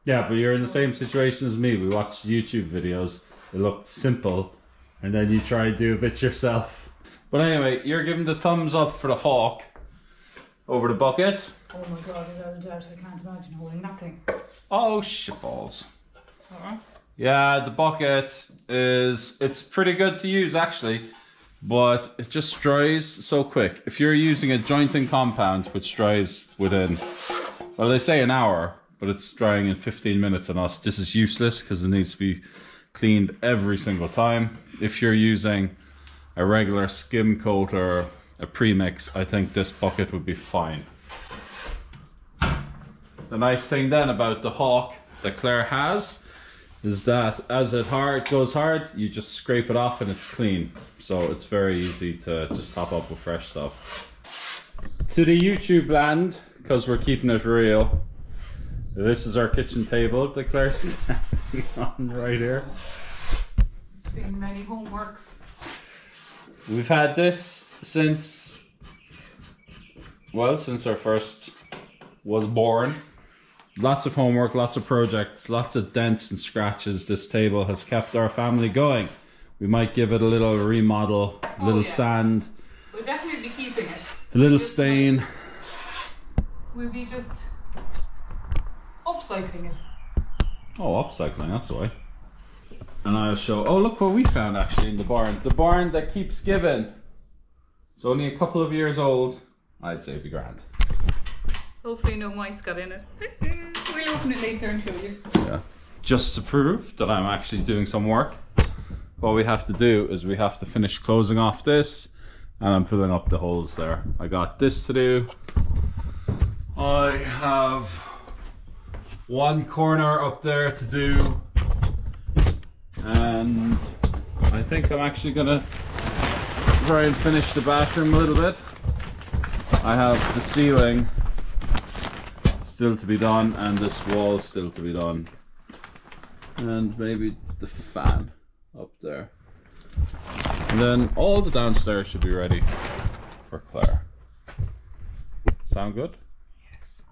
Speaker 2: Yeah, but you're in the same situation as me. We watched YouTube videos. It looked simple, and then you try to do a bit yourself. But anyway, you're giving the thumbs up for the hawk over the bucket.
Speaker 1: Oh my god, without a doubt, I can't imagine holding that thing.
Speaker 2: Oh, shitballs.
Speaker 1: Alright.
Speaker 2: Yeah, the bucket it's pretty good to use actually, but it just dries so quick. If you're using a jointing compound, which dries within, well, they say an hour, but it's drying in 15 minutes on us, this is useless because it needs to be cleaned every single time. If you're using a regular skim coat or a premix, I think this bucket would be fine. The nice thing then about the hawk that Claire has is that as it goes hard, you just scrape it off and it's clean. So it's very easy to just top up with fresh stuff. To the YouTube land, because we're keeping it real, this is our kitchen table that Claire's standing on right here.
Speaker 1: Seen many homeworks.
Speaker 2: We've had this since our first was born. Lots of homework, lots of projects, lots of dents and scratches. This table has kept our family going. We might give it a little remodel, a little sand.
Speaker 1: We'll definitely be keeping it.
Speaker 2: A little stain.
Speaker 1: We'll be just upcycling it.
Speaker 2: Oh, upcycling, that's the way. And I'll show, oh look what we found actually in the barn. The barn that keeps giving. It's only a couple of years old. I'd say it'd be grand.
Speaker 1: Hopefully no mice got in it. We'll open it later and show you.
Speaker 2: Yeah. Just to prove that I'm actually doing some work, what we have to do is we have to finish closing off this, and I'm filling up the holes there. I got this to do. I have one corner up there to do, and I think I'm actually gonna try and finish the bathroom a little bit. I have the ceiling still to be done, and this wall still to be done, and maybe the fan up there, and then all the downstairs should be ready for Claire. Sound good?
Speaker 1: Yes.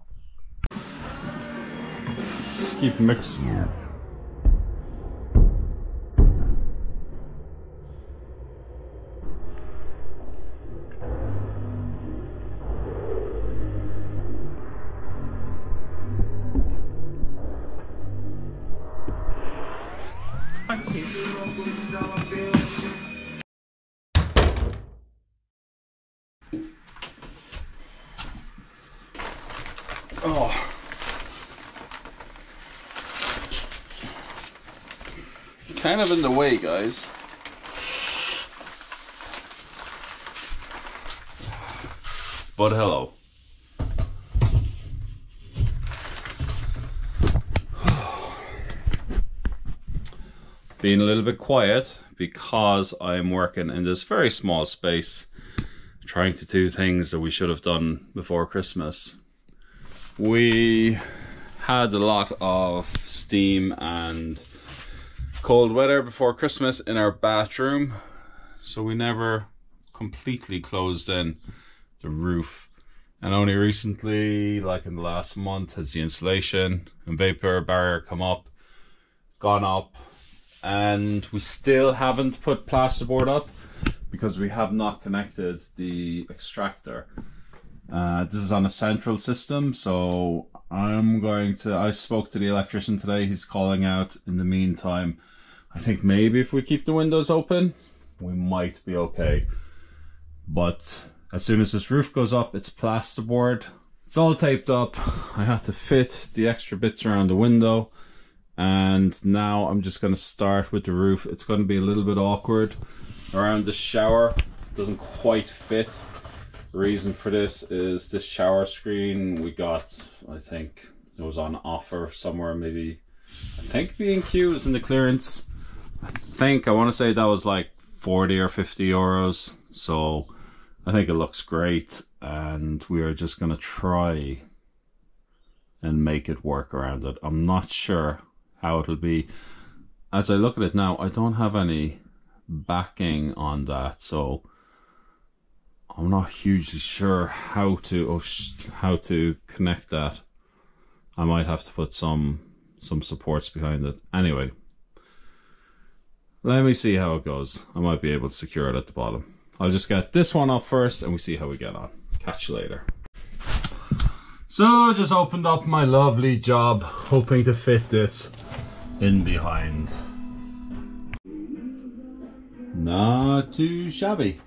Speaker 2: Just keep mixing.
Speaker 1: Thank you.
Speaker 2: Oh. Kind of in the way, guys. But hello. been a little bit quiet because I'm working in this very small space, trying to do things that we should have done before Christmas. We had a lot of steam and cold weather before Christmas in our bathroom, so we never completely closed in the roof. And only recently, like in the last month, has the insulation and vapor barrier gone up, and we still haven't put plasterboard up because we have not connected the extractor. This is on a central system, so I spoke to the electrician today. He's calling out in the meantime. I think maybe if we keep the windows open, we might be okay. But as soon as this roof goes up, it's plasterboard. It's all taped up. I had to fit the extra bits around the window. And now I'm just going to start with the roof. It's going to be a little bit awkward around the shower. It doesn't quite fit. The reason for this is this shower screen we got, I think it was on offer somewhere, maybe, I think B&Q was in the clearance. I want to say that was like 40 or 50 euros. So I think it looks great, and we are just going to try and make it work around it. I'm not sure how it'll be. As I look at it now, I don't have any backing on that, so I'm not hugely sure how to connect that. I might have to put some supports behind it. Anyway, let me see how it goes. I might be able to secure it at the bottom. I'll just get this one up first and we see how we get on. Catch you later. So I just opened up my lovely job, hoping to fit this in behind. Not too shabby.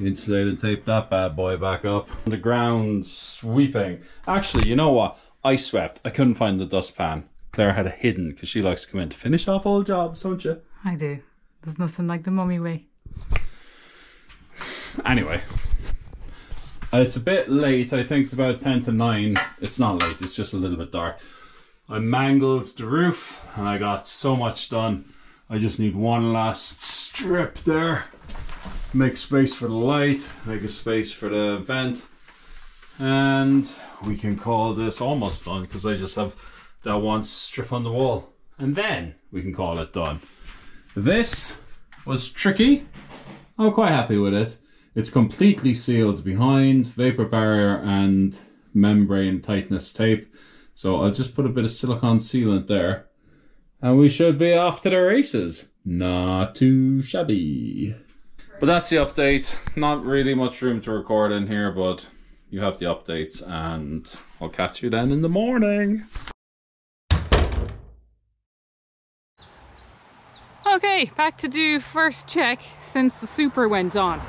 Speaker 2: Insulate and tape that bad boy back up. The ground sweeping. Actually, you know what? I swept. I couldn't find the dustpan. Claire had it hidden because she likes to come in to finish off old jobs, don't you?
Speaker 1: I do. There's nothing like the mummy way.
Speaker 2: Anyway, it's a bit late. I think it's about 10 to 9. It's not late, it's just a little bit dark. I mangled the roof and I got so much done. I just need one last strip there. Make space for the light, make a space for the vent, and we can call this almost done because I just have that one strip on the wall, and then we can call it done. This was tricky. I'm quite happy with it. It's completely sealed behind, vapor barrier and membrane tightness tape. So I'll just put a bit of silicone sealant there and we should be off to the races. Not too shabby. But that's the update. Not really much room to record in here, but you have the updates and I'll catch you then in the morning.
Speaker 1: Okay, back to do first check since the super went on.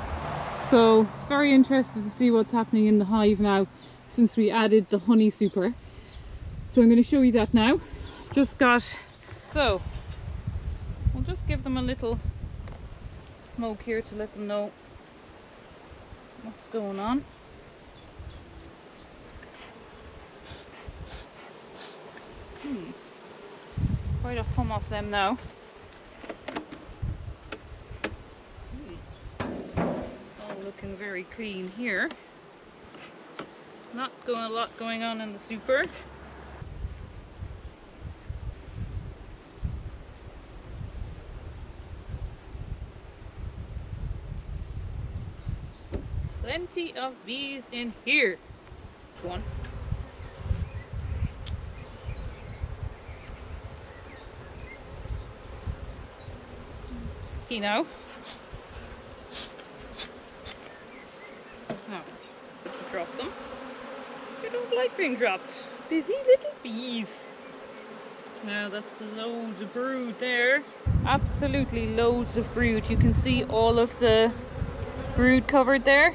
Speaker 1: So very interested to see what's happening in the hive now since we added the honey super. So I'm going to show you that now. So we'll just give them a little smoke here to let them know what's going on. Quite a hum off them now. Looking very clean here. Not a lot going on in the super. Plenty of bees in here. One. Okay, now. Now, drop them. You don't like being dropped. Busy little bees. Now that's loads of brood there. Absolutely loads of brood. You can see all of the brood covered there.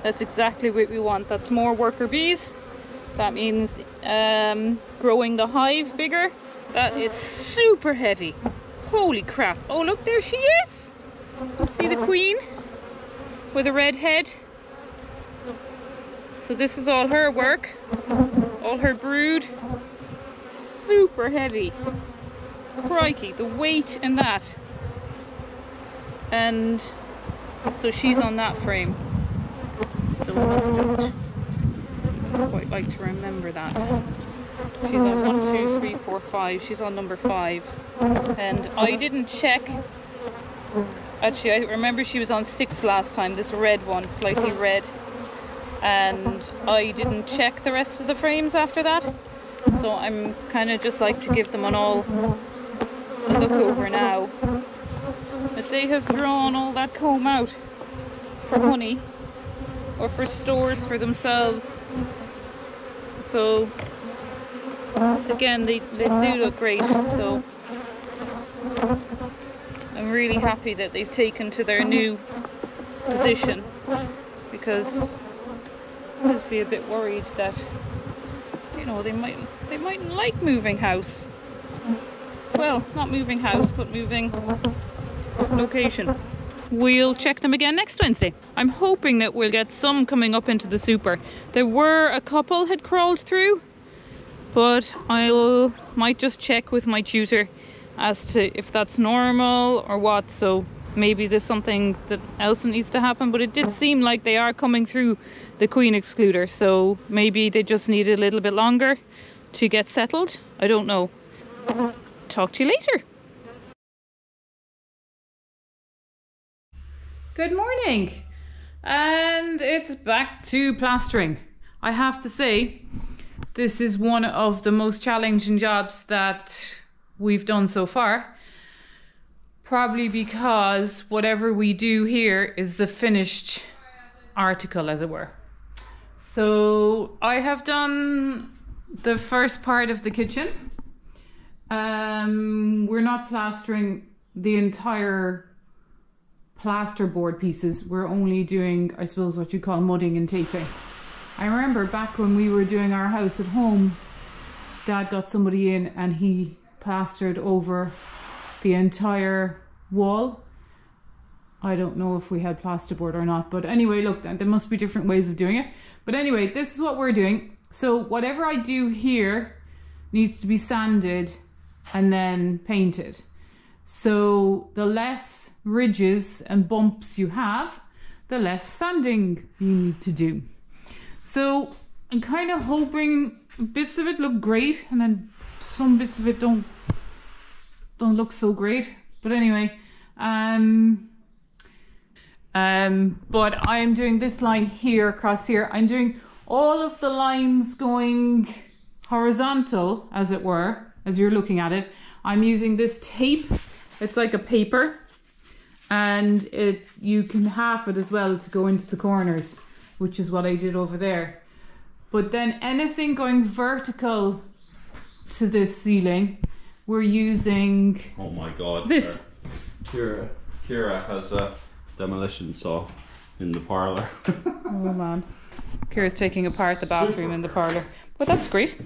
Speaker 1: That's exactly what we want. That's more worker bees. That means growing the hive bigger. That is super heavy. Holy crap. Oh look, there she is. See the queen with a red head. So this is all her work, all her brood. Super heavy. Crikey, the weight in that. And so she's on that frame. So we must just quite like to remember that. She's on 1, 2, 3, 4, 5. She's on number 5. And I didn't check. Actually, I remember she was on 6 last time, this red one, slightly red. And I didn't check the rest of the frames after that. So I'm kind of just like to give them an all a look over now. But they have drawn all that comb out for honey or for stores for themselves. So again, they do look great. So I'm really happy that they've taken to their new position, because I'd just be a bit worried that, you know, they mightn't like moving house. Well, not moving house, but moving location. We'll check them again next Wednesday. I'm hoping that we'll get some coming up into the super. There were a couple had crawled through, but might just check with my tutor as to if that's normal or what. So maybe there's something else that needs to happen, but it did seem like they are coming through the queen excluder, so maybe they just need a little bit longer to get settled. I don't know. Talk to you later. Good morning, and it's back to plastering. I have to say, this is one of the most challenging jobs that we've done so far, probably because whatever we do here is the finished article, as it were. So I have done the first part of the kitchen. We're not plastering the entire plasterboard pieces. We're only doing, I suppose, what you call mudding and taping. I remember back when we were doing our house at home, Dad got somebody in and he plastered over the entire wall. I don't know if we had plasterboard or not, but anyway, look, there must be different ways of doing it. But anyway, this is what we're doing. So whatever I do here needs to be sanded and then painted. So the less ridges and bumps you have, the less sanding you need to do. So I'm kind of hoping bits of it look great, and then some bits of it don't look so great. But anyway, but I'm doing this line here across here. I'm doing all of the lines going horizontal, as it were, as you're looking at it. I'm using this tape. It's like a paper, and you can half it as well to go into the corners, which is what I did over there. But then anything going vertical to this ceiling, we're using,
Speaker 2: oh my god,
Speaker 1: this.
Speaker 2: Kira has a demolition saw in the parlour.
Speaker 1: Oh man, Kira's taking apart the bathroom in the parlour, but that's great.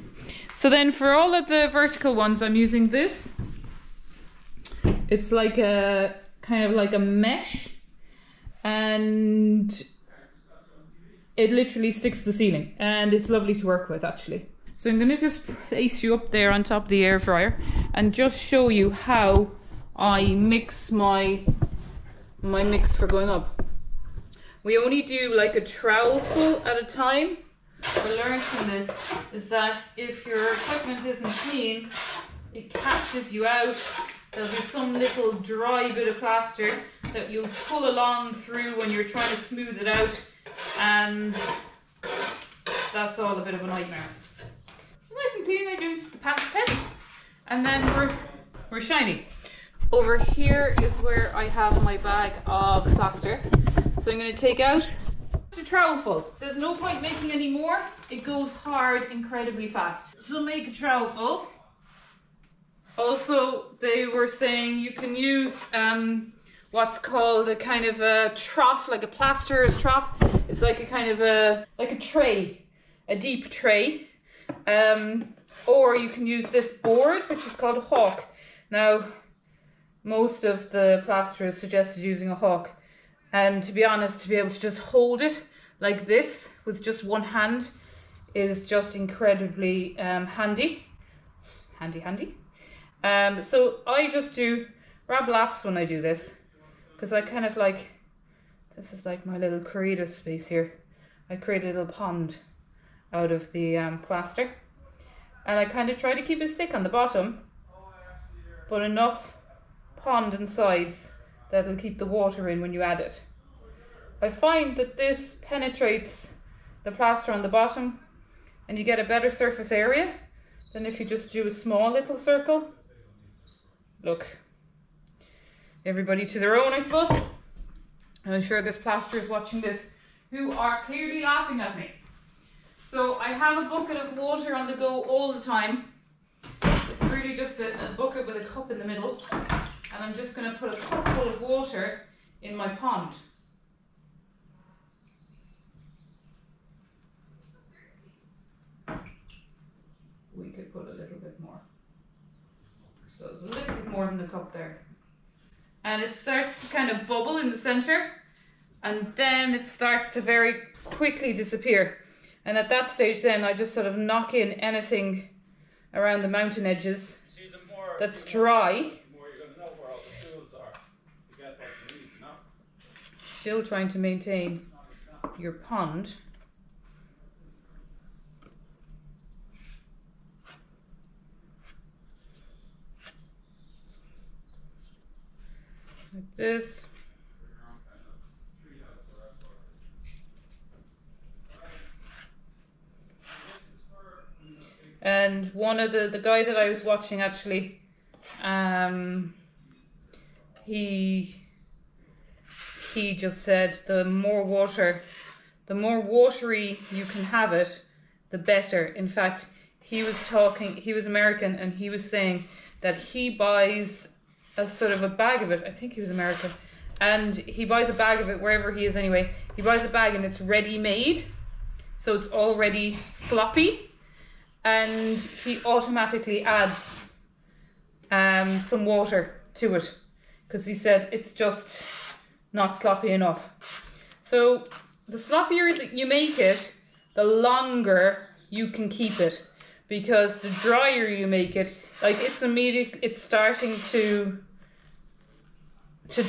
Speaker 1: So then for all of the vertical ones, I'm using this. It's like a kind of like a mesh, and it literally sticks to the ceiling, and it's lovely to work with actually. So I'm going to just place you up there on top of the air fryer and just show you how I mix my mix for going up. We only do like a trowelful at a time. What I learned from this is that if your equipment isn't clean, it catches you out. There'll be some little dry bit of plaster that you'll pull along through when you're trying to smooth it out, and that's all a bit of a nightmare. So nice and clean, I do the pants test, and then we're shiny. Over here is where I have my bag of plaster. So I'm going to take out a trowelful. There's no point making any more. It goes hard incredibly fast. So make a trowelful. Also, they were saying you can use what's called a kind of a trough, like a plasterer's trough. It's like a kind of like a tray, a deep tray. Or you can use this board, which is called a hawk. Now, most of the plasterers suggested using a hawk. And to be honest, to be able to just hold it like this with just one hand is just incredibly handy. So I just do, Rob laughs when I do this, because I kind of like, this is like my little creative space here. I create a little pond out of the plaster, and I kind of try to keep it thick on the bottom, but enough pond and sides that it'll keep the water in when you add it. I find that this penetrates the plaster on the bottom and you get a better surface area than if you just do a small little circle. Look, everybody to their own, I suppose. And I'm sure there's plasterers watching this who are clearly laughing at me. So I have a bucket of water on the go all the time. It's really just a bucket with a cup in the middle. And I'm just going to put a cup full of water in my pond. We could put a little bit more. So it's a little bit more than the cup there. And it starts to kind of bubble in the center, and then it starts to very quickly disappear. And at that stage then I just sort of knock in anything around the mountain edges that's dry. Still trying to maintain your pond. Like this. And one of the guy that I was watching actually, he just said the more watery you can have it, the better. In fact, he was American, and he was saying that he buys a sort of a bag of it. I think he was American. And he buys a bag of it wherever he is anyway. He buys a bag and it's ready made. So it's already sloppy. And he automatically adds some water to it. Because he said it's just not sloppy enough. So the sloppier that you make it, the longer you can keep it. Because the drier you make it, like it's starting to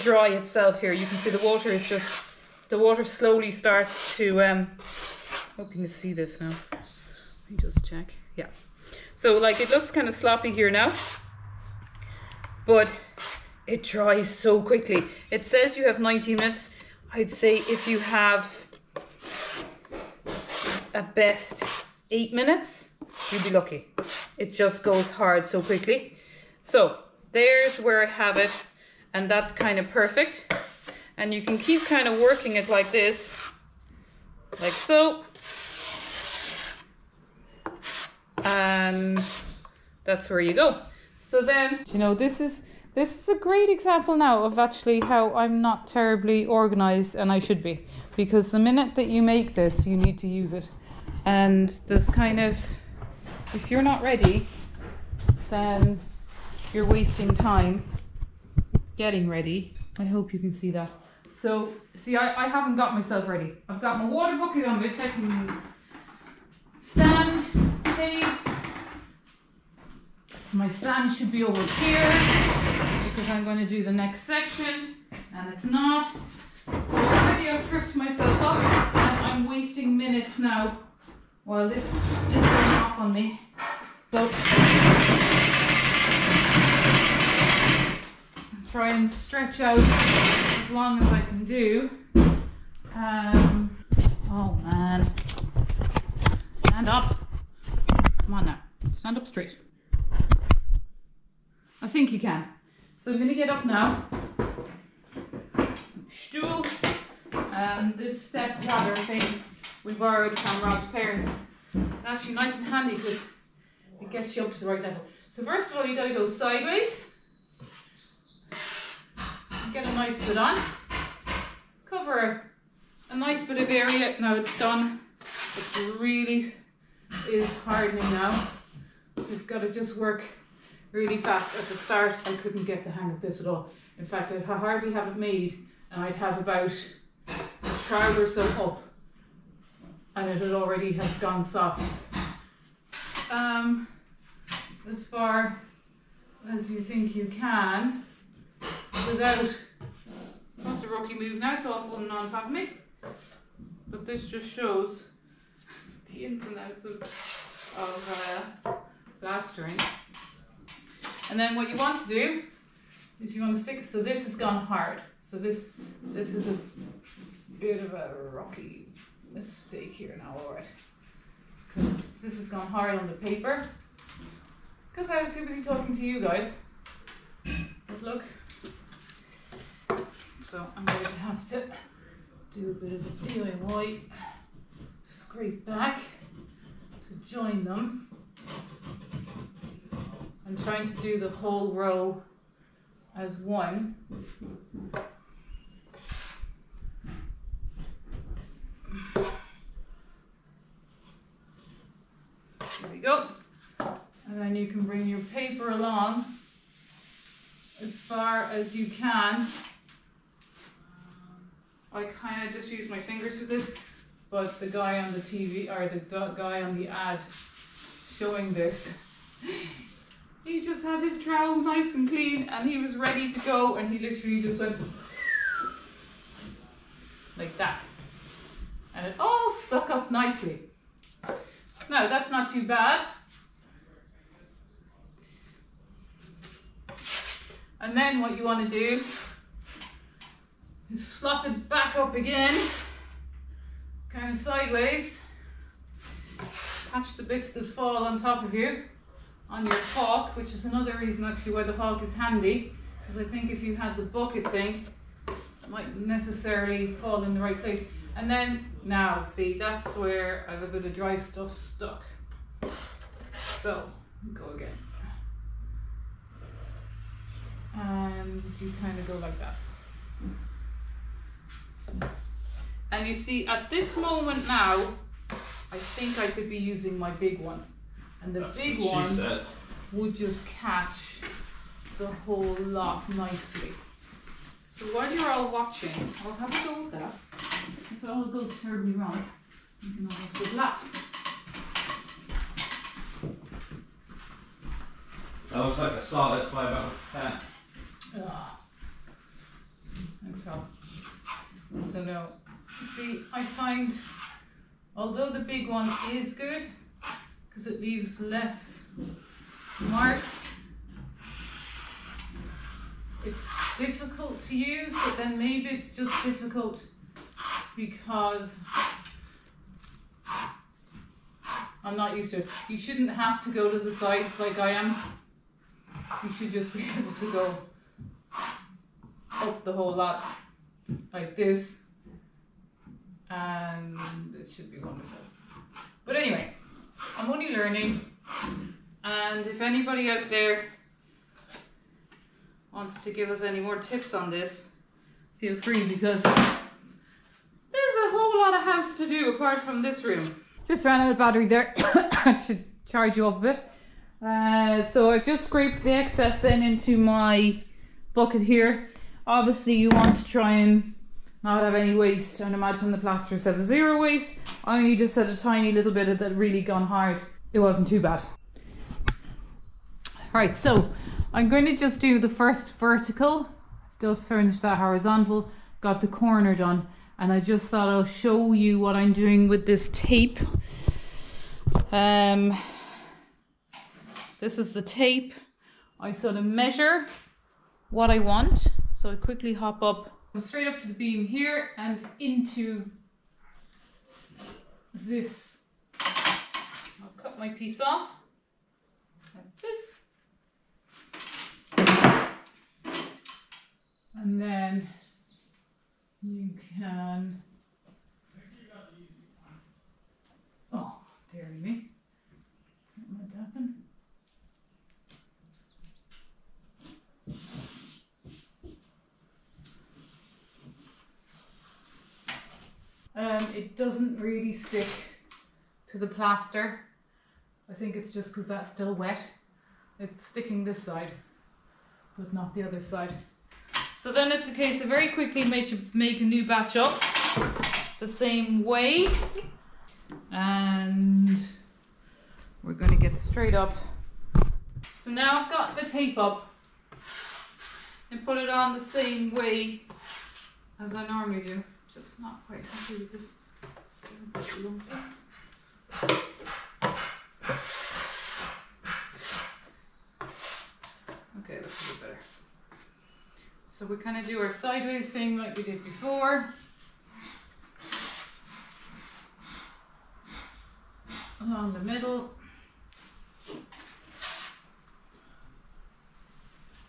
Speaker 1: dry itself here. You can see the water slowly starts to, hope you can see this now. Let me just check. Yeah. So like it looks kind of sloppy here now, but it dries so quickly. It says you have 90 minutes. I'd say if you have at best 8 minutes, you'd be lucky. It just goes hard so quickly. So there's where I have it, and that's kind of perfect. And you can keep kind of working it like this, like so. And that's where you go. So then, you know, this is a great example now of actually how I'm not terribly organized, and I should be, because the minute that you make this, you need to use it. And this kind of, if you're not ready, then you're wasting time getting ready. I hope you can see that. So, see, I haven't got myself ready. I've got my water bucket on which I can stand, take. My stand should be over here because I'm going to do the next section, and it's not. So already I've tripped myself up, and I'm wasting minutes now while this is going off on me. So try and stretch out as long as I can do. Oh man, stand up. Come on now, stand up straight. I think you can. So I'm going to get up now. Stool and this step ladder thing we borrowed from Rob's parents. It's actually nice and handy because it gets you up to the right level. So first of all, you got to go sideways. Get a nice bit on. Cover a nice bit of area. Now it's done. It really is hardening now. So you've got to just work really fast. At the start, I couldn't get the hang of this at all. In fact, I'd hardly have it made, and I'd have about a shroud or so up, and it had already have gone soft. As far as you think you can without. That's a rookie move now, it's all falling on top of me. But this just shows the ins and outs of plastering. And then what you want to do is you want to stick, so this has gone hard. So this is a bit of a rocky mistake here now, alright. Because this has gone hard on the paper. Because I was too busy talking to you guys. But look. So I'm going to have to do a bit of a DIY scrape back to join them. I'm trying to do the whole row as one. There we go. And then you can bring your paper along as far as you can. I kind of just use my fingers for this, but the guy on the TV, or the guy on the ad showing this, he just had his trowel nice and clean and he was ready to go, and he literally just went like that. And it all stuck up nicely. Now that's not too bad. And then what you want to do is slop it back up again, kind of sideways. Catch the bits that fall on top of you on your hawk, which is another reason actually why the hawk is handy, because I think if you had the bucket thing, it might necessarily fall in the right place. And then, now, see, that's where I have a bit of dry stuff stuck. So, go again. And you kind of go like that. And you see, at this moment now, I think I could be using my big one. And the big one would just catch the whole lot nicely. So while you're all watching, I'll have a go with that. If it all goes terribly wrong, you can all have a good laugh.
Speaker 2: That looks like a solid 5 out of 10.
Speaker 1: Oh. Thanks, Rob. So now, see, I find, although the big one is good, because it leaves less marks, it's difficult to use, but then maybe it's just difficult because I'm not used to it. You shouldn't have to go to the sides like I am. You should just be able to go up the whole lot like this, and it should be wonderful. But anyway, I'm only learning, and if anybody out there wants to give us any more tips on this, feel free, because there's a whole lot of house to do apart from this room. Just ran out of battery there. I should charge you up a bit. So I've just scraped the excess then into my bucket here. Obviously you want to try and not have any waste, and imagine the plaster said a 0 waste. I only just had a tiny little bit of that really gone hard. It wasn't too bad. Right, so I'm going to just do the first vertical, just finish that horizontal, got the corner done, and I just thought I'll show you what I'm doing with this tape. This is the tape. I sort of measure what I want, so I quickly hop up, straight up to the beam here and into this. I'll cut my piece off like this. And then you can, oh, dear me, something might happen. It doesn't really stick to the plaster. I think it's just because that's still wet. It's sticking this side, but not the other side. So then it's a case of very quickly make a new batch up the same way, and we're going to get straight up So now I've got the tape up and put it on the same way as I normally do. Just not quite happy with this. Still a bit lumpy. Okay, that's a bit better. So we kind of do our sideways thing like we did before. Along the middle.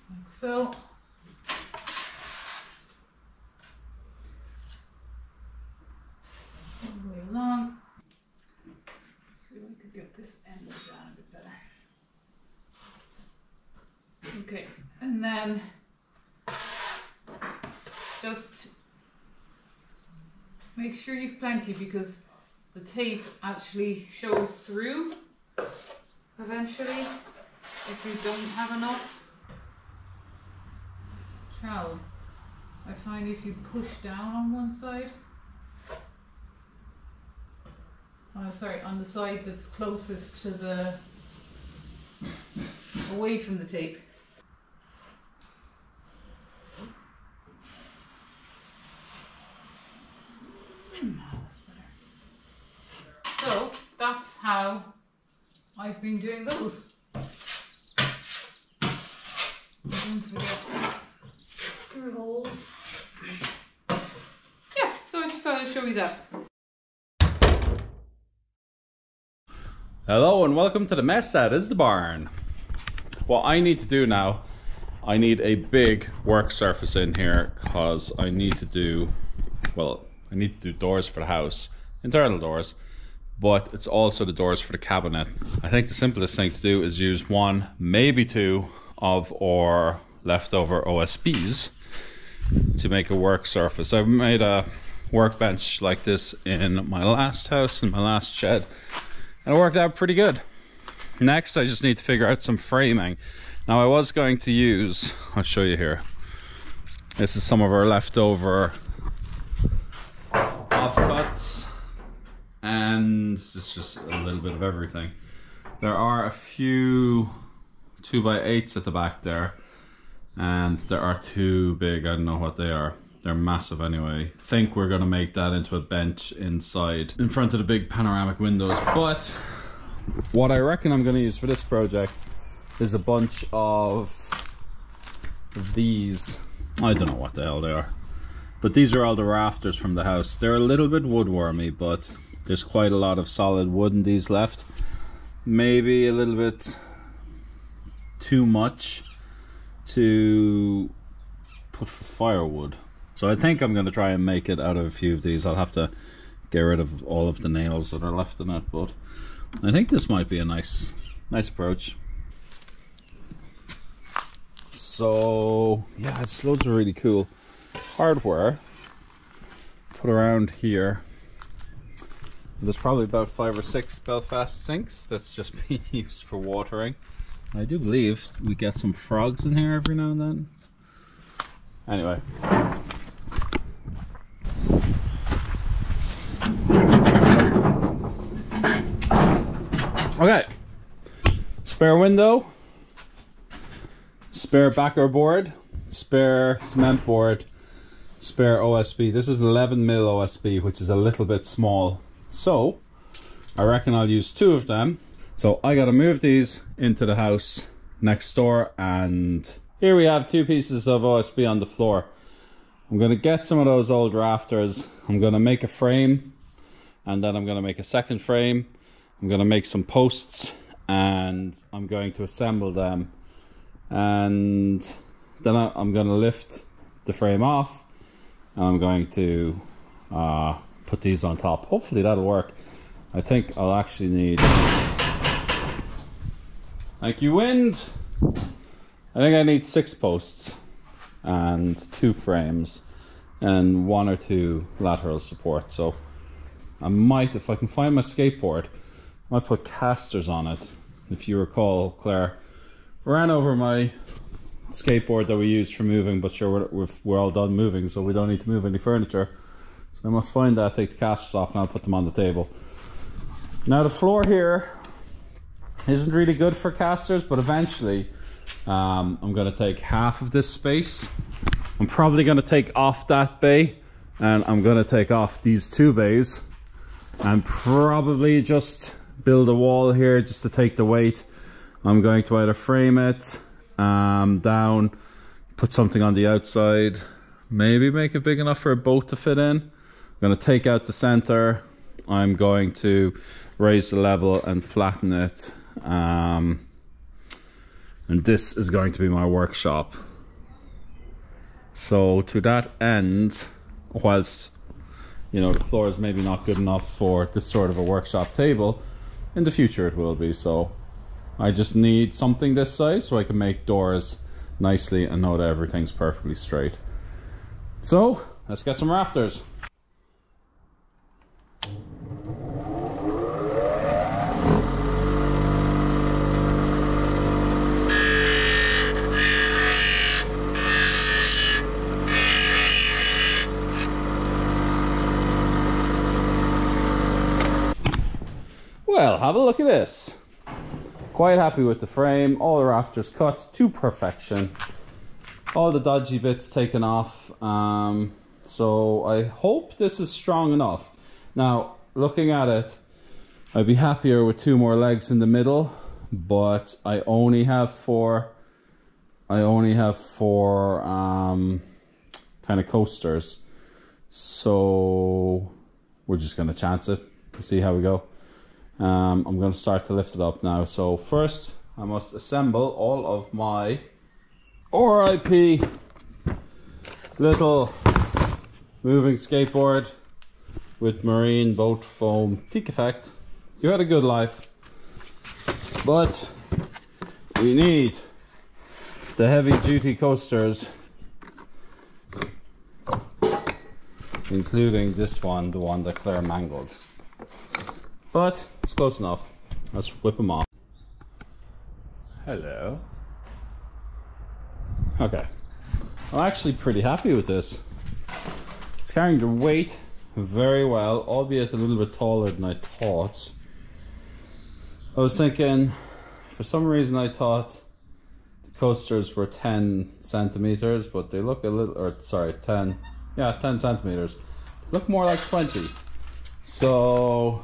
Speaker 1: Like so. All the way along. See if we could get this end down a bit better. Okay, and then just make sure you've plenty, because the tape actually shows through eventually if you don't have enough. Trowel. I find if you push down on one side, sorry, on the side that's closest to the, away from the tape. That's better. So that's how I've been doing those. Don't forget screw holes. Yeah, so I just thought I'd show you that.
Speaker 2: Hello and welcome to the mess that is the barn. What I need to do now, I need a big work surface in here because I need to do, well, I need to do doors for the house, internal doors, but it's also the doors for the cabinet. I think the simplest thing to do is use one, maybe two of our leftover OSBs to make a work surface. I've made a workbench like this in my last house, in my last shed, and it worked out pretty good. Next, I just need to figure out some framing. Now I was going to use, I'll show you here, this is some of our leftover offcuts, and it's just a little bit of everything. There are a few 2x8s at the back there, and there are two big, I don't know what they are. They're massive anyway. I think we're gonna make that into a bench inside, in front of the big panoramic windows. But what I reckon I'm gonna use for this project is a bunch of these. I don't know what the hell they are, but these are all the rafters from the house. They're a little bit woodwormy, but there's quite a lot of solid wood in these left. Maybe a little bit too much to put for firewood. So I think I'm going to try and make it out of a few of these. I'll have to get rid of all of the nails that are left in it, but I think this might be a nice approach. So yeah, it's loads of really cool hardware put around here. There's probably about 5 or 6 Belfast sinks that's just being used for watering. I do believe we get some frogs in here every now and then. Anyway. Okay. Spare window. Spare backer board. Spare cement board. Spare OSB. This is 11mm OSB, which is a little bit small. So, I reckon I'll use 2 of them. So I gotta move these into the house next door, and here we have 2 pieces of OSB on the floor. I'm gonna get some of those old rafters. I'm gonna make a frame, and then I'm gonna make a second frame. I'm gonna make some posts, and I'm going to assemble them. And then I'm gonna lift the frame off, and I'm going to put these on top. Hopefully that'll work. I think I'll actually need, thank you wind, I think I need 6 posts and 2 frames and 1 or 2 lateral support. So I might, if I can find my skateboard, I might put casters on it. If you recall, Claire ran over my skateboard that we used for moving, but sure, we're all done moving, so we don't need to move any furniture. So I must find that, take the casters off, and I'll put them on the table. Now the floor here, isn't really good for casters, but eventually I'm going to take half of this space. I'm probably going to take off that bay, and I'm going to take off these 2 bays, and probably just build a wall here just to take the weight. I'm going to either frame it down, put something on the outside, maybe make it big enough for a boat to fit in. I'm going to take out the center. I'm going to raise the level and flatten it, and this is going to be my workshop. So to that end, whilst you know the floor is maybe not good enough for this sort of a workshop table, in the future it will be. So I just need something this size so I can make doors nicely and know that everything's perfectly straight. So let's get some rafters. Well, have a look at this. Quite happy with the frame, all the rafters cut to perfection, all the dodgy bits taken off. So I hope this is strong enough. Now, looking at it, I'd be happier with 2 more legs in the middle, but I only have four kind of coasters. So we're just gonna chance it to see how we go. I'm going to start to lift it up now. So first I must assemble all of my RIP little moving skateboard with marine boat foam teak effect. You had a good life, but we need the heavy duty coasters, including this one, the one that Clare mangled. But it's close enough. Let's whip them off. Hello. Okay. I'm actually pretty happy with this. It's carrying the weight very well, albeit a little bit taller than I thought. I was thinking, for some reason I thought the coasters were 10 centimeters, but they look a little, or sorry, 10 centimeters. They look more like 20. So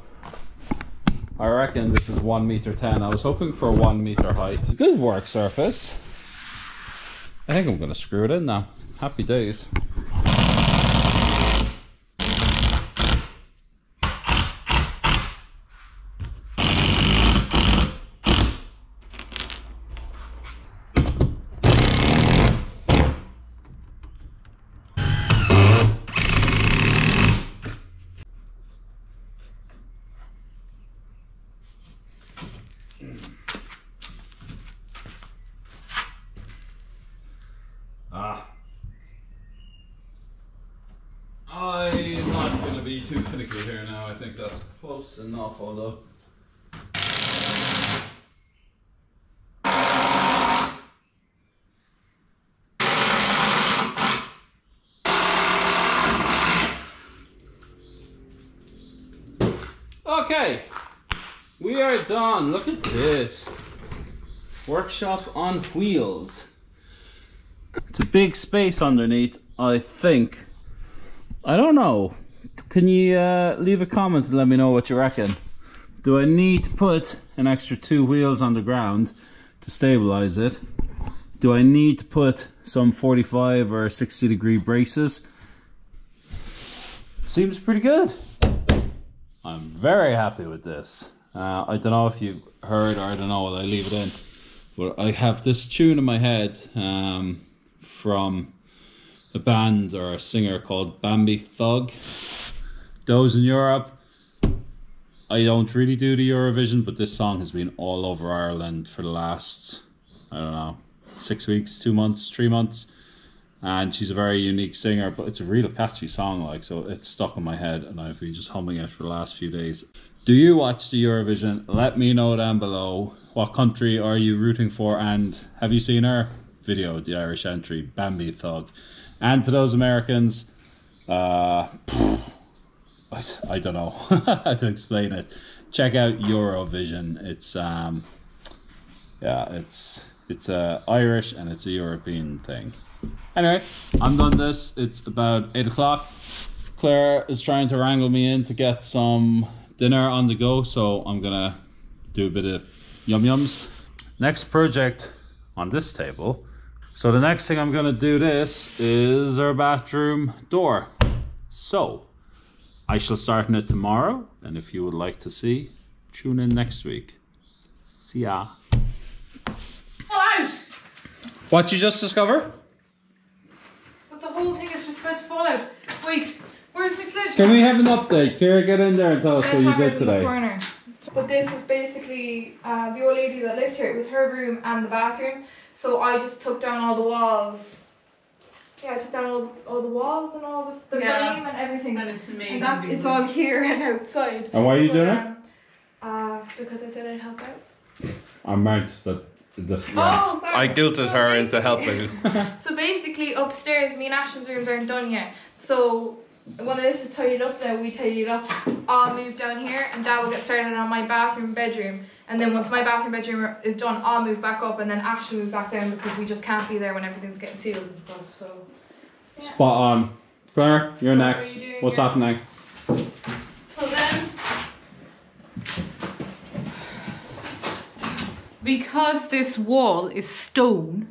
Speaker 2: I reckon this is 1.10 m. I was hoping for a 1 meter height. Good work surface. I think I'm gonna screw it in now. Happy days. I'm not going to be too finicky here now. I think that's close enough, although. Okay, we are done. Look at this. Workshop on wheels. It's a big space underneath, I think. I don't know. Can you leave a comment and let me know what you reckon? Do I need to put an extra 2 wheels on the ground to stabilize it? Do I need to put some 45 or 60 degree braces? Seems pretty good. I'm very happy with this. I don't know if you've heard, or I don't know, will I leave it in? But I have this tune in my head from a band or a singer called Bambi Thug. Those in Europe, I don't really do the Eurovision, but this song has been all over Ireland for the last, I don't know, 6 weeks, 2 months, 3 months. And she's a very unique singer, but it's a real catchy song, like, so it's stuck in my head and I've been just humming it for the last few days. Do you watch the Eurovision? Let me know down below. What country are you rooting for, and have you seen her video, the Irish entry, Bambi Thug? And to those Americans, I don't know how to explain it. Check out Eurovision. It's Yeah, it's Irish and it's a European thing. Anyway, I'm done this. It's about 8 o'clock. Claire is trying to wrangle me in to get some dinner on the go, so I'm gonna do a bit of yum-yums. Next project on this table. So the next thing I'm gonna do this is our bathroom door. So I shall start on it tomorrow, and if you would like to see, tune in next week. See ya.
Speaker 1: Fall out!
Speaker 2: What you just discover?
Speaker 1: But the whole thing is just about to fall out. Wait, where's my sledgehammer?
Speaker 2: Can we have an update? Kira, get in there and tell us what you did today.
Speaker 3: But this was basically the old lady that lived here. It was her room and the bathroom. So I just took down all the walls. Yeah, I took down all the walls and all the frame and everything.
Speaker 1: And it's amazing.
Speaker 3: And it's all here and outside.
Speaker 2: And why are you doing it?
Speaker 3: Because I said I'd help out.
Speaker 2: I meant that this.
Speaker 3: Oh, sorry.
Speaker 2: I guilted her into helping.
Speaker 3: So basically, upstairs, me and Ashton's rooms aren't done yet. So when this is tidied up now, we tidy it up. I'll move down here and Dad will get started on my bathroom bedroom. And then once my bathroom bedroom is done, I'll move back up and then Ash will move back down because we just can't be there when everything's getting sealed and stuff. So yeah.
Speaker 2: Spot on. Claire, you're
Speaker 3: What
Speaker 2: next.
Speaker 3: are you doing
Speaker 2: What's
Speaker 3: here?
Speaker 2: happening?
Speaker 1: So then, because this wall is stone,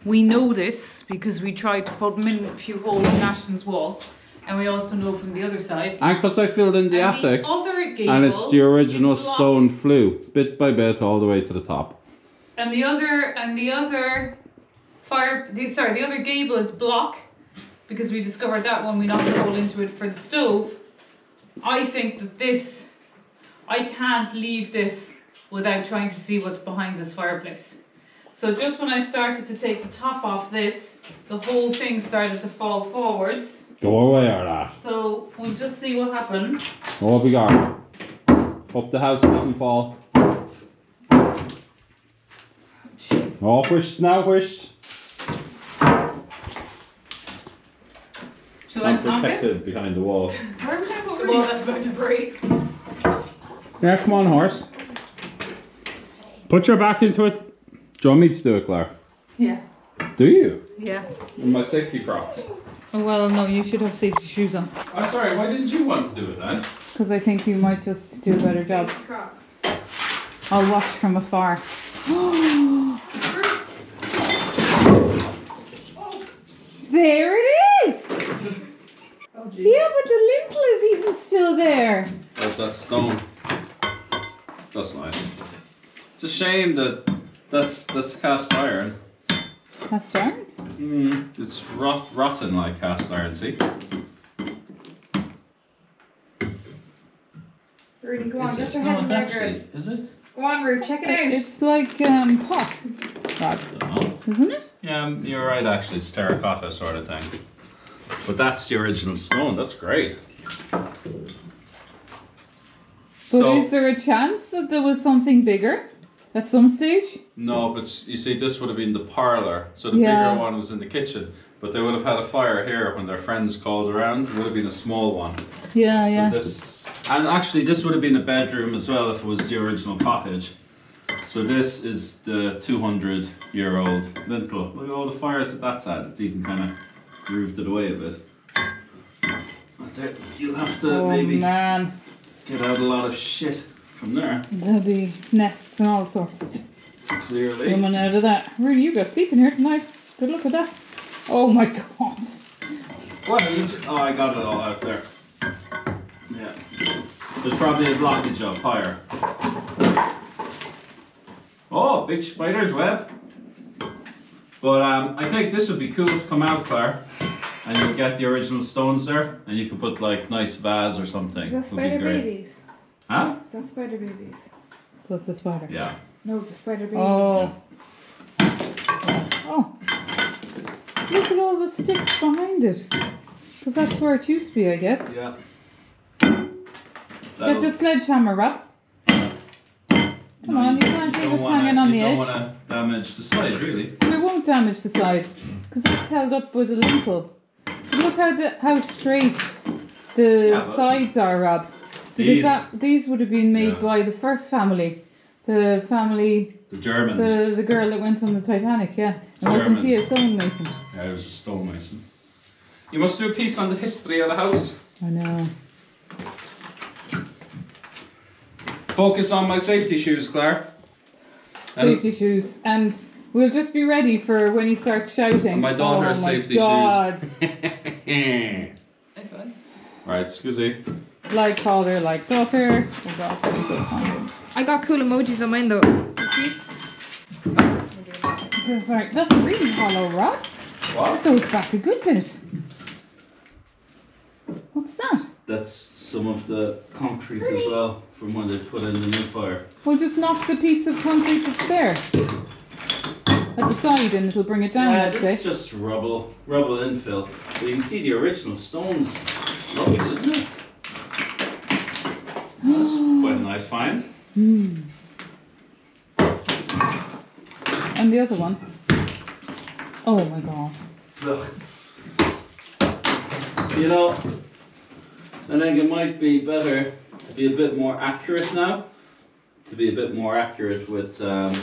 Speaker 1: we know this because we tried to put in a few holes in Ashton's wall, and we also know from the other side.
Speaker 2: And because I filled in the
Speaker 1: And
Speaker 2: attic,
Speaker 1: the other gable
Speaker 2: and it's the original
Speaker 1: is blocked.
Speaker 2: stone flue, bit by bit, all the way to the top.
Speaker 1: And the other the other gable is block because we discovered that when we knocked a hole into it for the stove. I think that I can't leave this without trying to see what's behind this fireplace. So just when I started to take the top off this, the whole thing started to fall forwards.
Speaker 2: Go away, or that.
Speaker 1: So we'll just see what happens.
Speaker 2: Oh, we got. Hope the house doesn't fall. Oh, pushed now, pushed.
Speaker 1: Shall I
Speaker 2: I'm
Speaker 1: knock it?
Speaker 2: protected behind the wall.
Speaker 1: Where am I put
Speaker 3: the wall that's about to break.
Speaker 2: Yeah, come on, horse. Put your back into it. Do you want me to do it, Claire?
Speaker 1: Yeah.
Speaker 2: Do you?
Speaker 1: Yeah.
Speaker 2: In my safety Crocs.
Speaker 1: Oh, well, no, you should have safety shoes on.
Speaker 2: Oh, sorry, why didn't you want to do it then?
Speaker 1: Because I think you might just do a better job.
Speaker 3: Crocs.
Speaker 1: I'll watch from afar. There it is!
Speaker 3: Oh, geez.
Speaker 1: Yeah, but the lintel is even still there.
Speaker 2: There's that stone. That's nice. It's a shame that that's cast iron.
Speaker 1: That's iron?
Speaker 2: It's rotten like cast iron, see?
Speaker 3: Rudy, go on,
Speaker 2: Is
Speaker 3: get
Speaker 2: it?
Speaker 3: your
Speaker 2: No,
Speaker 3: head in
Speaker 2: it's
Speaker 3: there,
Speaker 2: actually,
Speaker 3: girl.
Speaker 2: is it?
Speaker 3: Go on, Rude, check it out.
Speaker 1: It's like pot, Rod,
Speaker 2: I don't know.
Speaker 1: isn't it?
Speaker 2: Yeah, you're right actually, it's terracotta sort of thing. But that's the original stone, that's great.
Speaker 1: But is there a chance that there was something bigger at some stage?
Speaker 2: No, but you see, this would have been the parlour, so the
Speaker 1: Yeah.
Speaker 2: bigger one was in the kitchen. But they would have had a fire here when their friends called around. It would have been a small one.
Speaker 1: Yeah, yeah.
Speaker 2: So this, and actually, this would have been a bedroom as well if it was the original cottage. So this is the 200-year-old lintel. Look at all the fires that's had. It's even kind of grooved it away a bit. But there, you'll have to
Speaker 1: Oh
Speaker 2: maybe
Speaker 1: man,
Speaker 2: get out a lot of shit from there.
Speaker 1: there'll be nests and all sorts
Speaker 2: Clearly.
Speaker 1: coming out of that. Really, you got sleeping here tonight. Good luck at that. Oh my god.
Speaker 2: What? Oh, I got it all out there. Yeah. There's probably a blockage of fire. Oh, big spider's web. But I think this would be cool to come out, Claire. And you'll get the original stones there. And you can put like nice vase or something.
Speaker 3: Is that
Speaker 2: It'll be
Speaker 3: spider
Speaker 2: great.
Speaker 3: babies?
Speaker 2: Huh?
Speaker 3: Is that spider babies?
Speaker 1: What's the spider?
Speaker 2: Yeah.
Speaker 3: No, the spider babies.
Speaker 1: Oh. Oh. Look at all the sticks behind it. Because that's where it used to be, I guess.
Speaker 2: Yeah.
Speaker 1: Get the sledgehammer, Rob. Come on, you can't leave us hanging on the
Speaker 2: You
Speaker 1: edge.
Speaker 2: don't want to damage the slide, really.
Speaker 1: We won't damage the side because it's held up with a lintel. But look how straight the
Speaker 2: Yeah, but
Speaker 1: sides are, Rob. Because
Speaker 2: these-
Speaker 1: these would have been made
Speaker 2: Yeah.
Speaker 1: by the first family. The family,
Speaker 2: The Germans.
Speaker 1: the girl that went on the Titanic, yeah. And wasn't she a stonemason?
Speaker 2: Yeah, I was a stonemason. You must do a piece on the history of the house.
Speaker 1: I know.
Speaker 2: Focus on my safety shoes, Claire.
Speaker 1: Safety shoes. And we'll just be ready for when he starts shouting.
Speaker 2: And my daughter's safety shoes. Right, excuse me.
Speaker 1: Like father, like daughter. Oh God, that's a good condom.
Speaker 3: I got cool emojis on mine though. You see?
Speaker 1: That's really hollow, Rob.
Speaker 2: What?
Speaker 1: It goes back a good bit. What's that?
Speaker 2: That's some of the concrete as well from when they put in the new fire.
Speaker 1: We'll just knock the piece of concrete that's there at the side and it'll bring it down, I'd say.
Speaker 2: This is just rubble infill. But you can see the original stones. It's lovely, isn't it? That's quite a nice find.
Speaker 1: Mm. And the other one. Oh my God.
Speaker 2: Look. You know, I think it might be better to be a bit more accurate now. To be a bit more accurate with the